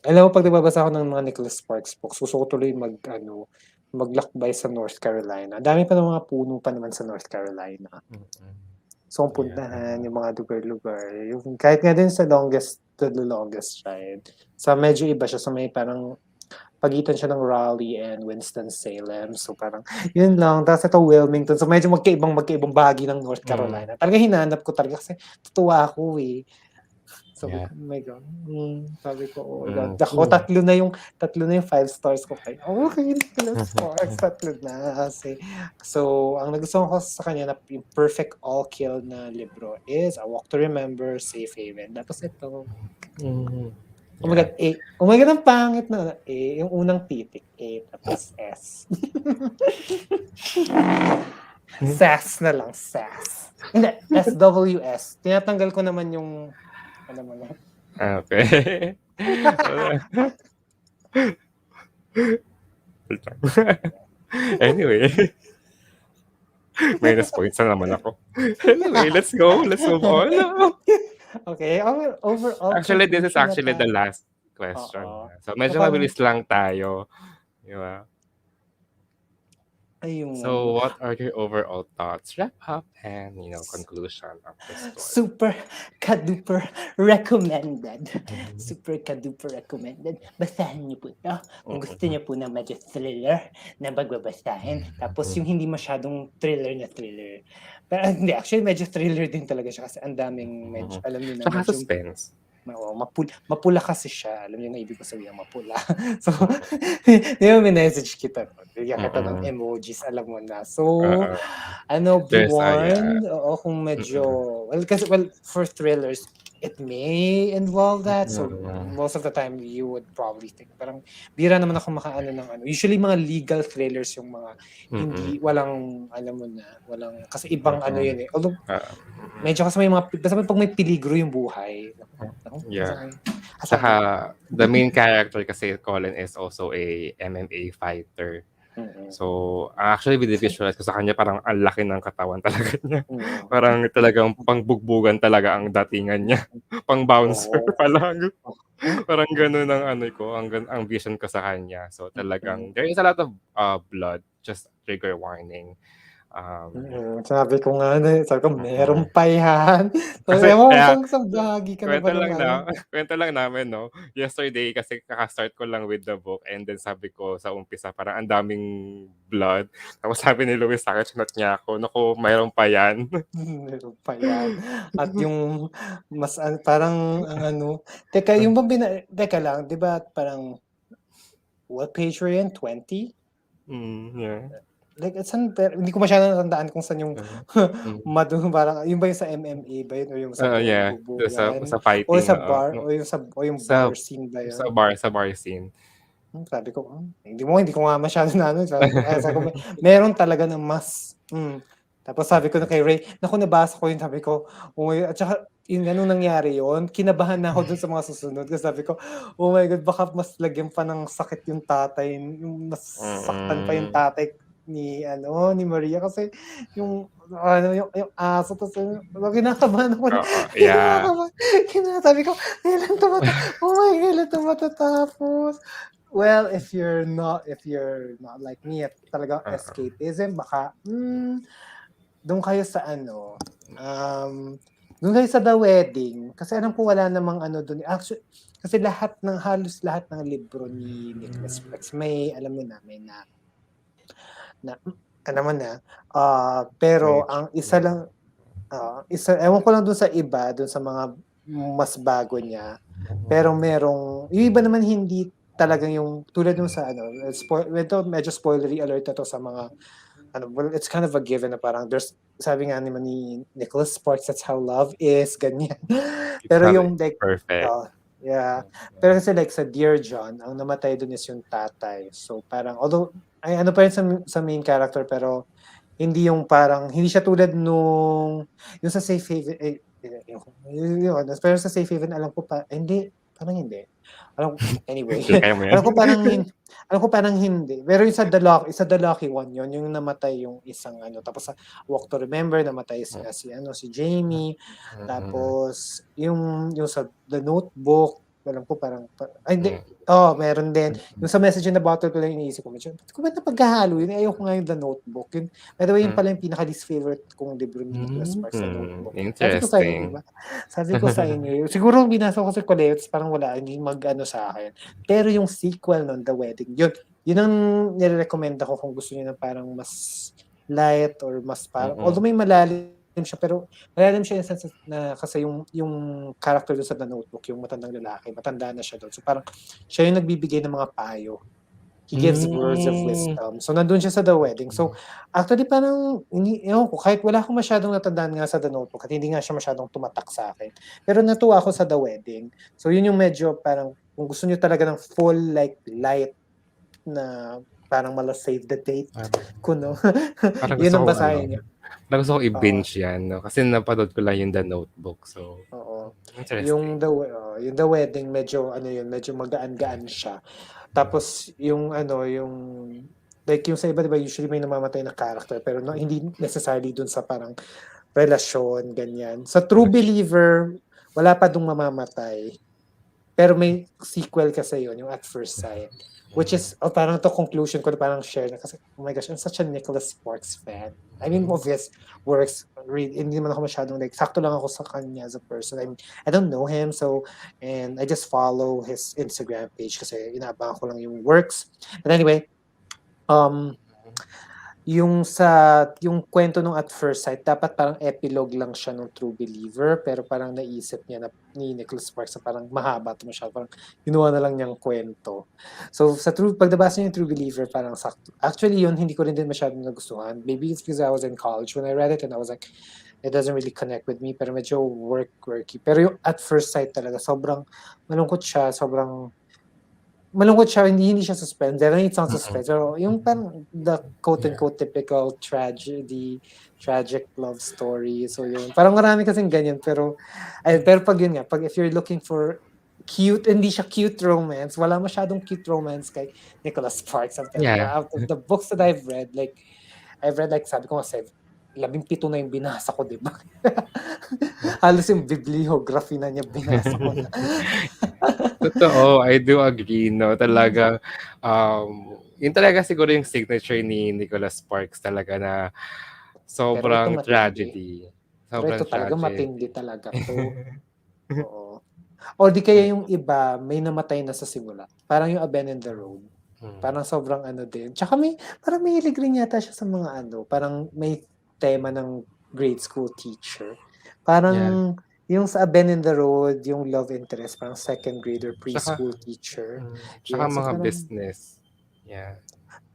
alam mo, pag nagbabasa ako ng mga Nicholas Sparks books, gusto ko tuloy maglakbay sa North Carolina. Dami pa ng mga puno pa naman sa North Carolina. So, puntahan yung mga lugar-lugar. Yung, kahit nga din sa the longest ride. So, medyo iba siya. So, may parang pagitan siya ng Raleigh and Winston-Salem. So, parang, yun lang. Tapos ito, Wilmington. So, medyo magkaibang bahagi ng North Carolina. Talaga hinanap ko talaga kasi tutuwa ako eh. Sabi ko, oh my God. Sabi ko, oh my God. Ako, tatlo na yung 5 stars ko kay. Okay, Nicholas Sparks, tatlo na. So, ang nagustuhan ko sa kanya na yung perfect all-kill na libro is A Walk to Remember, Safe Haven. Tapos ito. Oh my God, A. Oh my God, ang pangit na. A, yung unang titik. A, tapos S. SAS na lang, SAS. Hindi, SWS. Tinatanggal ko naman yung mo na. Okay. Anyway, minus points na naman ako. Anyway, let's go. Let's move on. Okay, overall Actually, this is conclusion na actually the tayo. last question. Oo. So, So, medyo parang, mabilis lang tayo. Di ba? ayun. So, what are your overall thoughts? Wrap up and, conclusion of the story. Super ka-duper recommended. Super ka-duper recommended. Basahin niyo po ito. Kung gusto niyo po ng medyo thriller na bagbabasahin. Tapos yung hindi masyadong thriller na thriller. Pero hindi, actually medyo thriller din talaga siya kasi ang daming medyo, alam niyo na, Saka medyo suspense. mapula kasi siya. Alam niyo na ibig ko sabihin mapula. So, di ba may message kita? Bigyan kita ng emojis, alam mo na. So, be There's warned. Oo, kung medyo, well, for thrillers, it may involve that. So, most of the time, you would probably think, parang, bira naman ako makaano ng ano. Usually, mga legal thrillers yung mga, hindi, walang, alam mo na, walang, kasi ibang ano yun eh. Although, medyo kasi may mga, basta pag may peligro yung buhay. Yeah. Saka, the main character kasi, Colin, is also a MMA fighter. So, actually, visualize ko sa kanya, parang ang laki ng katawan talaga niya. Parang talagang pangbugbugan talaga ang datingan niya. Pang bouncer pa lang. Parang ganun ang ano ko, ang vision ko sa kanya. So, talagang, there is a lot of blood, just trigger warning. Sabi ko nga, sabi ko, meron pa yan. So, ewan pang sa bahagi ka na ba naman? Kwento lang namin, no? Yesterday, kasi kakastart ko lang with the book and then sabi ko sa umpisa, parang ang daming blood. Tapos sabi ni Luis sa akin, sinot niya ako, naku, mayroon pa yan. Meron pa yan. At yung, mas, parang, teka, yung teka lang, di ba, parang, what page were you in? 20? Yeah. Like, hindi ko masyadong natandaan kung saan yung parang, yung ba yung sa MMA ba yun? O yung sa bubugan? Sa fighting. O sa bar? O yung bar scene ba yun? Sa bar scene. Sabi ko, hindi ko nga masyado na sabi ko, meron talaga ng mas. Tapos sabi ko na kay Ray, naku, nabasa ko yun, sabi ko, at saka, yung anong nangyari yun, kinabahan na ako dun sa mga susunod. Kasi sabi ko, oh my God, baka mas lagyan pa ng sakit yung tatay, yung mas saktan pa yung tatay ni Maria kasi yung aso, tapos kinakabahan ako. Sabi ko, oh my God, kailan ito matatapos? Well, if you're not like me, at talagang escapism, baka doon kayo sa doon kayo sa The Wedding, kasi alam ko wala namang doon. Actually, kasi halos lahat ng libro ni Nicholas Sparks may alam mo namin na alam mo na, pero ang isa lang, ewan ko lang doon sa iba, doon sa mga mas bago niya, pero merong, yung iba naman hindi talagang yung, tulad nung sa medyo spoilery alert na to sa mga, well, it's kind of a given na parang, sabi nga naman ni Nicholas Sparks, that's how love is, ganyan. Pero yung, like, perfect. Yeah. Pero kasi like sa Dear John, ang namatay doon is yung tatay. So parang, although, pa rin sa main character, pero hindi yung parang, hindi siya tulad nung, yung sa Safe Haven, pero sa Safe Haven, alam ko pa, hindi, parang hindi. Anyway, alam ko parang hindi. Pero yung sa The Lucky One, yung namatay yung isang tapos sa Walk to Remember, namatay si Jamie. Tapos yung sa The Notebook, alam ko parang, hindi, meron din. Yung sa Message in the Bottle ko lang iniisip ko, kung ba't napaghahalo yun? Ayoko nga yung The Notebook. Yun, by the way, yun pala yung pinaka-least favorite kong libro ni Nicholas Sparks, The Notebook. Interesting. Sabi ko sa inyo, siguro binasa ko sa college, parang wala, hindi sa akin. Pero yung sequel nun, The Wedding, yun ang nire-recommend ako kung gusto niyo na parang mas light or mas parang, although may malalim siya, pero malalim siya in sense na kasi yung character doon sa The Notebook, yung matandang lalaki, matanda na siya doon. So parang siya yung nagbibigay ng mga payo. He gives words of wisdom. So nandun siya sa The Wedding. So actually parang, kahit wala akong masyadong natandaan nga sa The Notebook at hindi nga siya masyadong tumatak sa akin. Pero natuwa ako sa The Wedding. So yun yung medyo parang, kung gusto niyo talaga ng full like light na parang save the date, kuno. Yun ang basahin niyo. Gusto ko i-binge yan, no? Kasi napanood ko lang yung The Notebook. So, oo. interesting. Yung The Wedding, medyo medyo magaan-gaan siya. Tapos yung like yung sa iba, di ba, usually may namamatay na character, pero hindi necessarily dun sa parang relasyon, ganyan. Sa True Believer, wala pa dong mamamatay. Pero may sequel kasi yun, yung At First Sight. Which is, parang to conclusion ko, parang share na kasi, oh my gosh, I'm such a Nicholas Sparks fan. I mean, of his works, hindi naman ako masyadong like, sakto lang ako sa kanya as a person. I don't know him, and I just follow his Instagram page kasi inaabangan ko lang yung works. But anyway, yung kwento nung At First Sight, dapat parang epilogue lang siya nung True Believer, pero parang naisip niya ni Nicholas Sparks na parang mahaba ito masyado, parang ginawa na lang niyang kwento. So pag nabasa niyo yung True Believer, parang sakto. Actually yun, hindi ko rin din masyadong nagustuhan. Maybe it's because I was in college when I read it and I was like, it doesn't really connect with me, pero medyo worky. Pero yung At First Sight talaga, sobrang malungkot siya, hindi siya suspense. Definitely it's not suspense. Pero yung parang the quote-unquote typical tragic love story. So yun. Parang marami kasing ganyan. Pero pag yun nga, if you're looking for cute, hindi siya cute romance. Wala masyadong cute romance kay Nicholas Sparks. I'm telling you. Out of the books that I've read, sabi ko nga, 17 na yung binasa ko, di ba? Halos yung bibliography na niya binasa ko na. Totoo, I do agree, no? Talagang, yun talaga siguro yung signature ni Nicholas Sparks talaga na sobrang tragedy. Pero ito talaga matindi talaga to. Oo. O di kaya yung iba, may namatay na sa simula. Parang yung A Bend in the Road. Parang sobrang din. Tsaka parang may hilig rin yata siya sa mga parang may tema ng grade school teacher. Parang yung sa A Bend in the Road, yung love interest, parang second grade or preschool teacher. Tsaka mga business.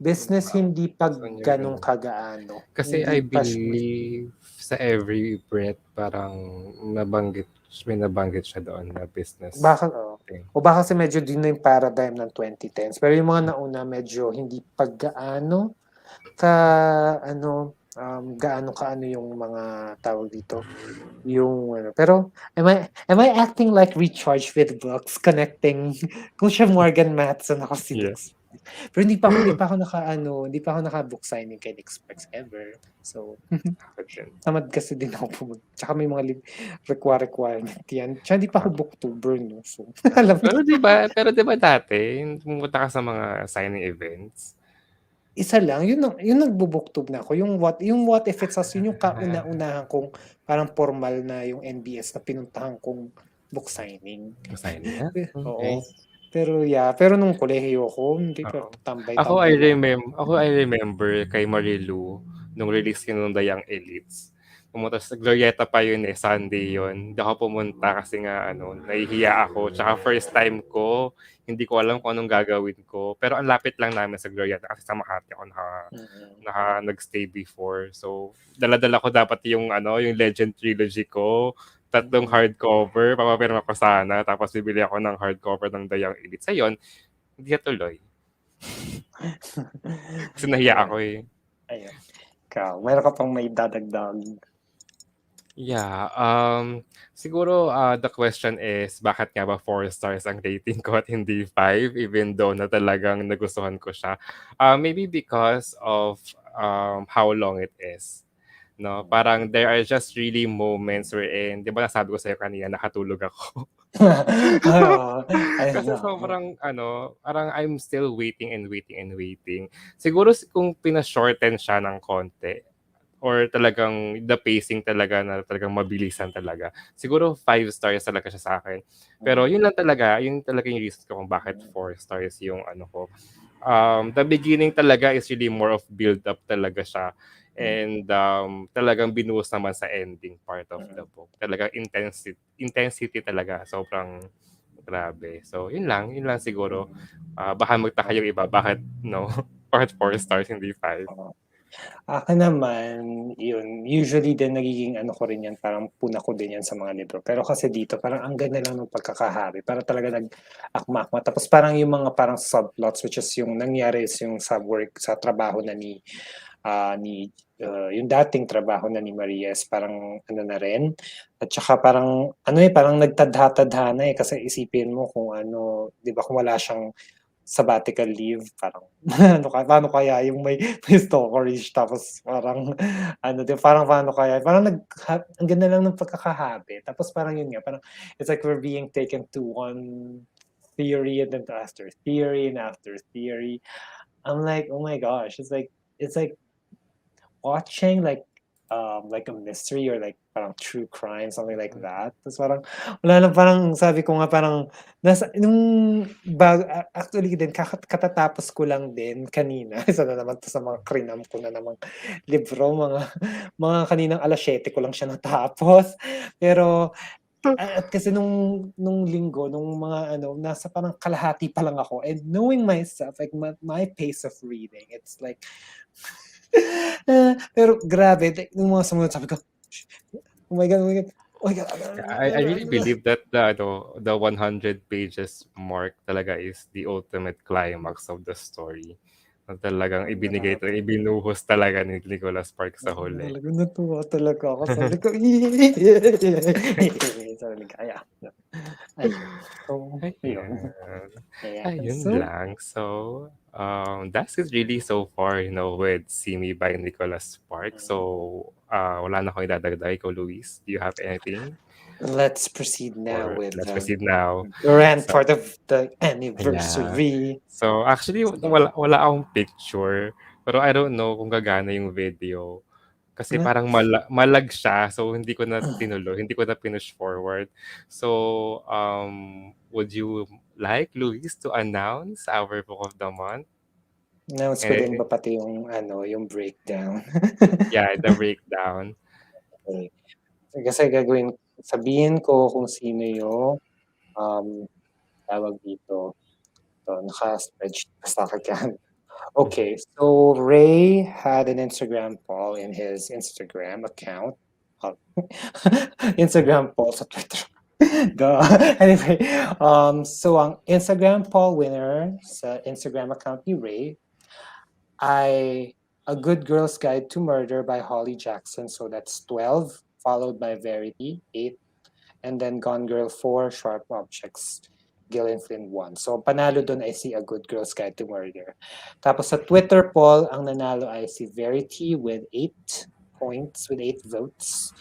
Business, hindi pag ganong kagaano. Kasi I believe sa Every Breath, parang may nabanggit siya doon na business. Baka kasi medyo din na yung paradigm ng 2010s. Pero yung mga nauna, medyo hindi paggaano gaano kaano yung mga tawag dito. Pero am I acting like recharged with books, connecting kung siya Morgan Matson ako si Nick. Pero hindi pa ako naka-book signing kay Nick Sparks ever. So, tamad kasi din ako pumunta. Tsaka may mga requirement yan. Tsaka hindi pa ako booktuber, no? So, alam mo. Pero diba dati, pumunta ka sa mga signing events? Isa lang, yung nagbo-booktube na ako. Yung What If It's Us, yun yung kauna-unahan kong parang formal na yung NBS na pinuntahan kong book signing. Oo. Pero nung kolehiyo ko, hindi pa tambay-tambay. Ako I remember kay Marilu, nung release yun ng The Young Elites. Pumunta sa Glorieta pa yun Sunday yun. Hindi ako pumunta kasi nga nahihiya ako. Tsaka first time ko, hindi ko alam kung anong gagawin ko. Pero ang lapit lang namin sa Glorieta kasi sa Makati ako nag-stay before. So, dala-dala ko dapat yung Legend Trilogy ko. 3 hardcover, papapirma ko sana. Tapos bibili ako ng hardcover ng The Young Elites. Ayun, hindi natuloy. Kasi nahiya ako eh. Ayun. Ikaw, meron ka pang may dadagdag? Yeah. Siguro the question is, bakit nga ba 4 stars ang rating ko at hindi 5 even though na talagang nagustuhan ko siya? Maybe because of how long it is. No, parang there are just really moments wherein, 'di ba nasabi ko sa'yo kanina, nakatulog ako. Kasi sobrang parang I'm still waiting and waiting and waiting. Siguro kung pina-shorten siya ng konti or talagang the pacing talaga na talagang mabilisan talaga, siguro 5 stars talaga siya sa akin. Pero yun talaga yung reason ko kung bakit 4 stars yung ko. The beginning talaga is really more of build up talaga siya. And talagang binuhos naman sa ending part of the book. Talagang intensity talaga. Sobrang grabe. So, yun lang siguro. Baka magtaka yung iba, bakit bakit 4 stars, hindi 5? Akin naman, yun, usually din nagiging ko rin yan, parang puna ko din yan sa mga libro. Pero kasi dito, parang ang ganda lang ng pagkakahari. Para talaga nag-akma-akma. Tapos parang yung mga parang subplots, which is yung nangyari yung sa work, sa trabaho na yung dating trabaho na ni Marias, parang na rin. At saka parang, parang nagtadha-tadhana kasi isipin mo kung di ba, kung wala siyang sabbatical leave, parang paano kaya yung may stalkerish tapos parang ano din, parang paano kaya, parang ang ganda lang ng pagkakahabit. Tapos parang yun nga, parang it's like we're being taken to one theory and then after theory and after theory. I'm like, oh my gosh, it's like watching like a mystery or like parang true crime, something like that. Tapos parang wala lang, parang sabi ko nga parang actually din katatapos ko lang din kanina, isa na naman 'to sa mga krinam ko na namang libro, mga kaninang 7:00 ko lang siya natapos. Pero at kasi nung linggo, nung mga ano, nasa parang kalahati pa lang ako, and knowing myself, like my pace of reading, it's like pero grabe, like, nung mga sumunod sabi ko, oh my God, oh my God, oh my God. I really believe that the 100 pages mark talaga is the ultimate climax of the story. Na talagang ibinuhos talaga ni Nicholas Sparks sa huli. Talaga natuwa talaga ako. Sabi ko, sabi ko, kaya. Ayun. So, ayun. Ayan. Ayan. Ayun So, lang. So, that's it really so far, with See Me by Nicholas Sparks. So, wala na akong idadagdag. Ikaw, Luis, do you have anything? let's proceed now Or with let's the proceed now. grand So, part of the yeah. anniversary. So, actually, wala akong picture. Pero I don't know kung gagana yung video. Kasi parang malag siya. So, hindi ko na tinuloy. Hindi ko na pinush forward. So, would you like, Luis, to announce our book of the month? Announce ko din Eh, ba pati yung breakdown? yeah, the breakdown. Okay. Kasi sabihin ko kung sino yung tawag dito. So, naka-spreadsheet pa sa akin. Okay, so Ray had an Instagram poll in his Instagram account. Uh, Instagram poll sa Twitter. Duh. Anyway, so ang Instagram poll winner sa Instagram account ni Ray ay A Good Girl's Guide to Murder by Holly Jackson. So that's 12, followed by Verity, 8, and then Gone Girl 4, Sharp Objects, Gillian Flynn 1. So panalo doon ay si A Good Girl's Guide to Murder. Tapos sa Twitter poll, ang nanalo ay si Verity with 8 points, with 8 votes.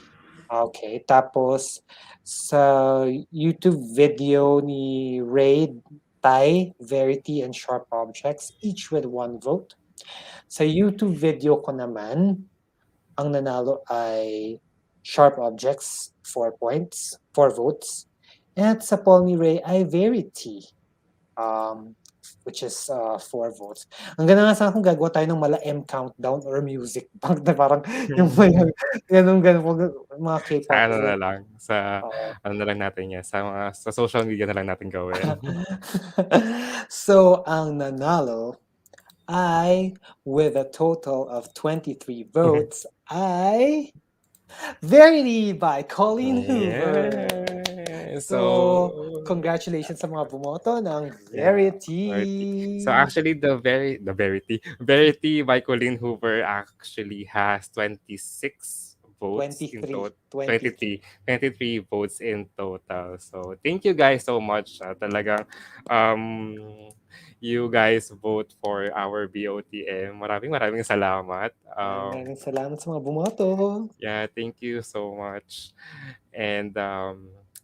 Okay, tapos sa YouTube video ni Ray, Tai, Verity, and Sharp Objects, each with 1 vote. Sa YouTube video ko naman, ang nanalo ay Sharp Objects, 4 points, 4 votes. At sa poll ni Ray ay Verity, which is 4 votes. Ang ganda nga sana kung gagawa tayo ng mala-M countdown or music bank na parang yung ganun, mga Sa K-pop. ano na lang, sa Oo. ano na lang natin yan, sa social media na lang natin gawin. So, ang nanalo ay, with a total of 23 votes, ay Verity by Colleen Hoover. Yeah. So, congratulations sa mga bumoto ng Yeah, Verity. So Verity. actually, Verity by Colleen Hoover actually has 26 votes in 23. total. 23 votes in total. So thank you guys so much. Talagang you guys vote for our BOTM. Maraming salamat. Maraming salamat sa mga bumoto. Yeah, thank you so much. And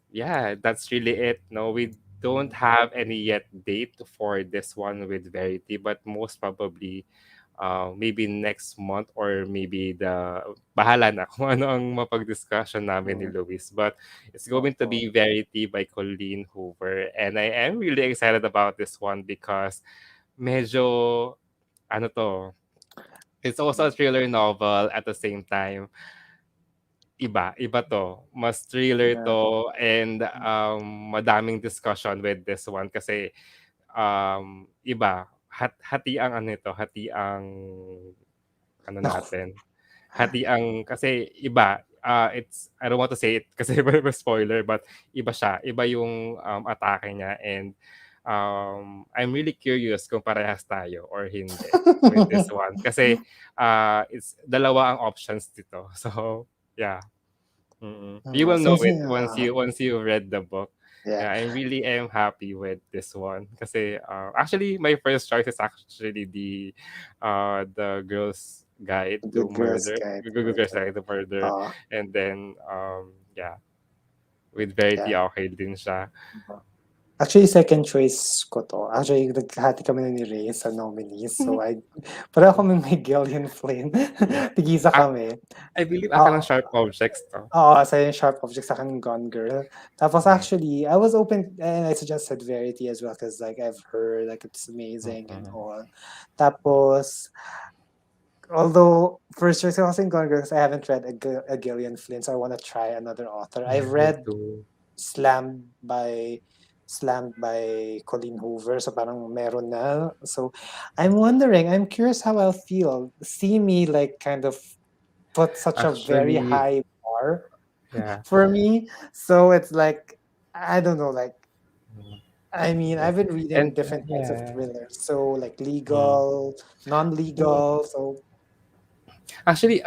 yeah, that's really it. No, we don't have any yet date for this one with Verity, but most probably maybe next month or maybe bahala na kung ano ang mapag-discussion namin ni Luis. But it's going to be Verity by Colleen Hoover. And I am really excited about this one because medyo, ano to, it's also a thriller novel at the same time. Iba to. Mas thriller to and madaming discussion with this one kasi iba. Hati ang ano ito, hati ang ano natin. Hati ang kasi iba. It's I don't want to say it kasi may spoiler but iba siya. Iba yung atake niya and I'm really curious kung parehas tayo or hindi with this one kasi it's dalawa ang options dito. So, yeah. You will know it once you read the book. Yeah. Yeah, I really am happy with this one. Kasi, actually, my first choice is actually the Girl's Guide The to Good Girls Murder. Guide to Good Girl's Murder. Guide to Murder. Uh, And then, yeah, with Verity, yeah. okay din siya. Actually, second choice ko 'to. Actually, naghati kami ni Ray sa nominees. So, pareho kaming may Gillian Flynn. Yeah. Tig-isa I, kami. I believe aka ng Oo. Sharp Objects to. Oo, sa'yo yung Sharp Objects, sa'kin yung Gone Girl. Tapos Mm. actually, I was open and I suggested Verity as well because like I've heard like it's amazing and Mm-mm. all. Tapos, although first choice ko kasi yung Gone Girl because I haven't read a Gillian Flynn, so I want to try another author. Yeah, I've me read too. Slammed by Colleen Hoover. So parang meron na. So I'm wondering, I'm curious how I'll feel. See me like kind of put such a very Actually, high bar yeah. for me. So it's like I don't know, like Mm. I mean, Yeah. I've been reading And different kinds of yeah. thrillers. So like Mm. legal, Mm. non-legal. So Actually,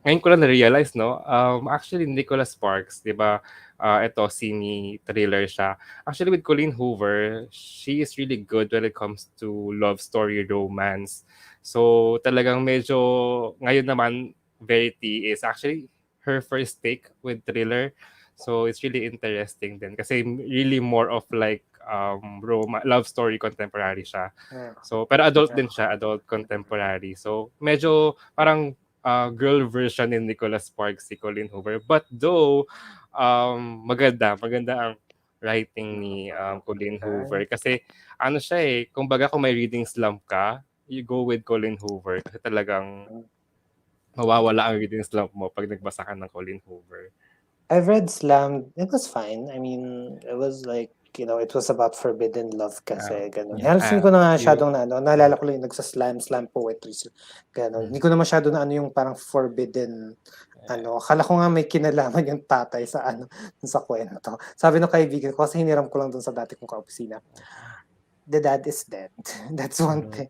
ngayon ko lang na-realize, no? Actually, Nicholas Sparks, di ba? Ito, semi thriller siya. Actually, with Colleen Hoover, she is really good when it comes to love story, romance. So, talagang medyo, ngayon naman, Verity is actually her first take with thriller. So, it's really interesting din. Kasi really more of like love story contemporary siya. yeah, So, pero adult yeah. din siya, adult contemporary. So, medyo parang girl version ni Nicholas Sparks si Colleen Hoover. But though, maganda ang writing ni Colleen Hoover. Okay. Kasi ano siya eh, kumbaga kung may reading slump ka, you go with Colleen Hoover. Kasi talagang mawawala ang reading slump mo pag nagbasa ka ng Colleen Hoover. I've read Slam. It was fine. I mean, it was like, it was about forbidden love kasi, ganun. Yeah, Halos hindi ko na you, masyadong naalala ko lang yung slam poetry. Ganun. Hindi ko na masyado na ano yung parang forbidden, akala ko nga may kinalaman yung tatay sa sa kwento. Sabi ng kaibigan ko, kasi hiniram ko lang dun sa dati kong kaopisina. The dad is dead. That's one thing.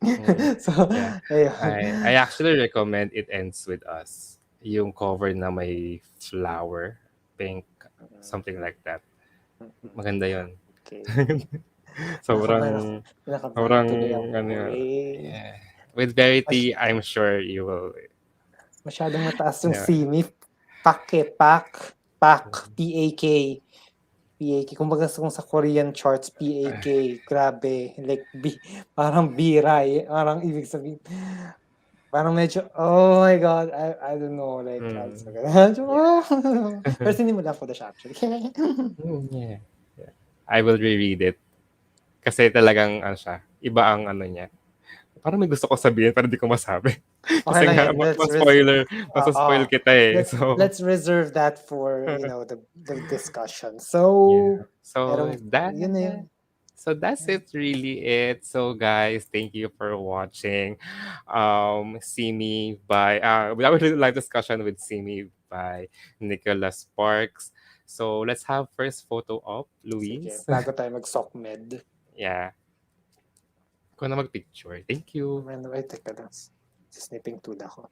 So, yeah. ayun. I actually recommend It Ends With Us. Yung cover na may flower, pink, something like that. Maganda yun. Okay. sobrang, Pinakabahan tuloy ako. ano yun. Yeah. With Verity, I'm sure you will. Masyadong mataas yung Yeah. simi. Pak, P-A-K. P-A-K. Kumbaga kung sa Korean charts, P-A-K. Grabe. Like, parang biray. Parang ibig sabihin. Parang medyo, oh my God, I don't know. Like, I'm so good. Pero sinimula ko na siya actually. Yeah. I will reread it. Kasi talagang, ano siya, iba ang ano niya. Parang may gusto ko sabihin, pero di ko masabi. Kasi Okay lang nga, yan. mas-spoil kita eh. Let's reserve that for, the discussion. So, yeah. So, yun na yun. So that's it, really it. So guys, thank you for watching. See Me by we have a live discussion with See Me by Nicholas Sparks. So let's have first photo op, Luis. Sige, bago tayo mag-SOCMED. Yeah. Ikaw na mag-picture. Thank you. Wait, teka lang. Snipping tool ako.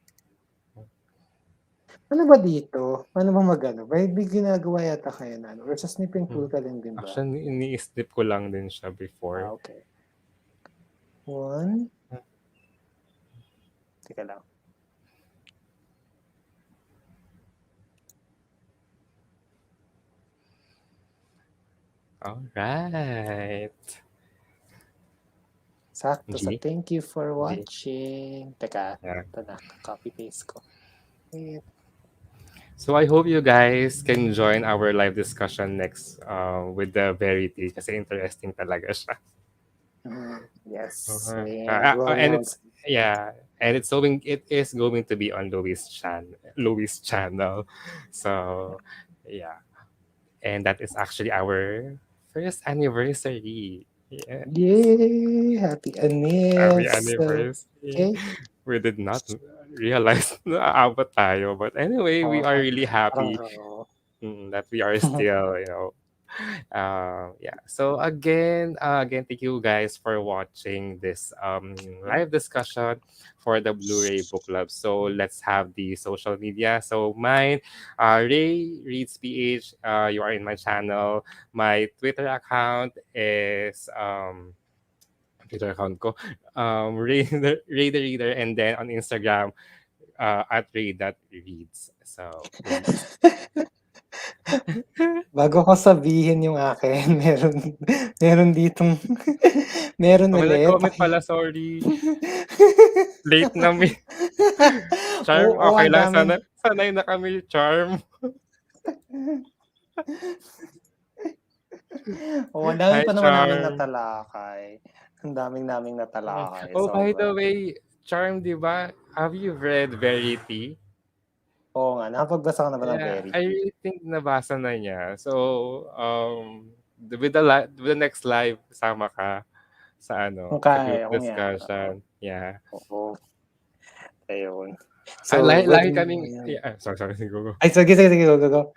Ano ba dito? Paano ba magano? May ginagawa yata kayo na Or sa snipping tool ka din ba? Actually, ini-snip ko lang din siya before. Okay. 1. Teka lang. Alright. Sakto. So, thank you for watching. Teka, ito na. Copy-paste ko. Wait. So I hope you guys can join our live discussion next with the Verity kasi interesting talaga siya. Yes. And it's it is going to be on Louis' channel. So yeah. And that is actually our first anniversary. Yeah. Yay! Happy anniversary. Okay. We did not realize na aabot tayo. But anyway, we are really happy that we are still, Yeah. So again, thank you guys for watching this live discussion for the Blu-ray book club. So let's have the social media. So mine, Ray Reads PH. You are in my channel. My Twitter account is Twitter account ko, Ray the Reader, and then on Instagram, at Ray.reads. So, Luis. Bago ko sabihin yung akin, meron ditong meron May ulit nag-comment pala, sorry. Late na Charm, Oo, okay ang lang. daming Sanay na kami, Charm. oo, ang dami Hi, pa naman naming Charm. natalakay. Ang daming naming natalakay, Oh, by the sobra. way, Charm, di ba? Have you read Verity? Oo nga, nakapagbasa ka na ba ng Yeah, I Verity? really think nabasa na niya. So, with the next live, sama ka sa Kung sa group kaya, kung yan. discussion. Yeah. Oo, ayun. So, good Lagi kaming, yeah, sorry, go. Ay, sige, go.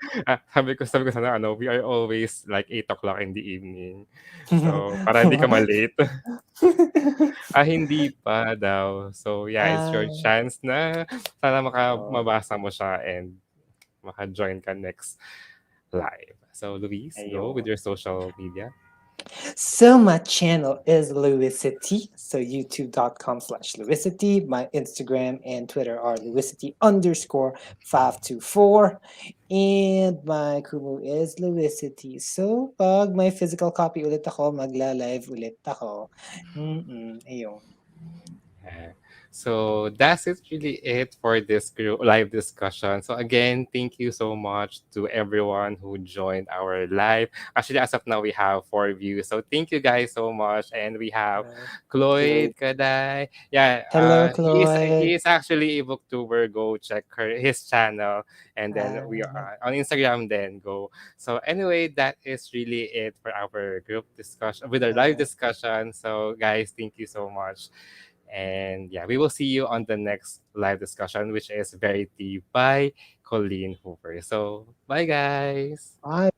Sabi ko sana, we are always like 8 o'clock in the evening. So, para hindi ka ma-late. Hindi pa daw. So, yeah, it's your Ah, chance na sana oo, mabasa mo siya and maka-join ka next live. So, Luis, go with ayun. your social media. So my channel is Louisity. So youtube.com/Louisity. My Instagram and Twitter are Louisity_524. And my Kumu is Louisity. So pag may physical copy ulit ako, magla-live ulit ako. Ayun. Yeah. So that's really it for this live discussion. So again, thank you so much to everyone who joined our live. Actually, as of now, we have 4 views. So thank you guys so much. And we have Chloe. Chloe Kaday. Yeah, Hello, he Chloe. is actually a booktuber. Go check his channel. And then we Uh, are on Instagram. Then go. So anyway, that is really it for our group discussion with our live uh, discussion. So guys, thank you so much. And yeah, we will see you on the next live discussion, which is Verity by Colleen Hoover. So, bye, guys. bye.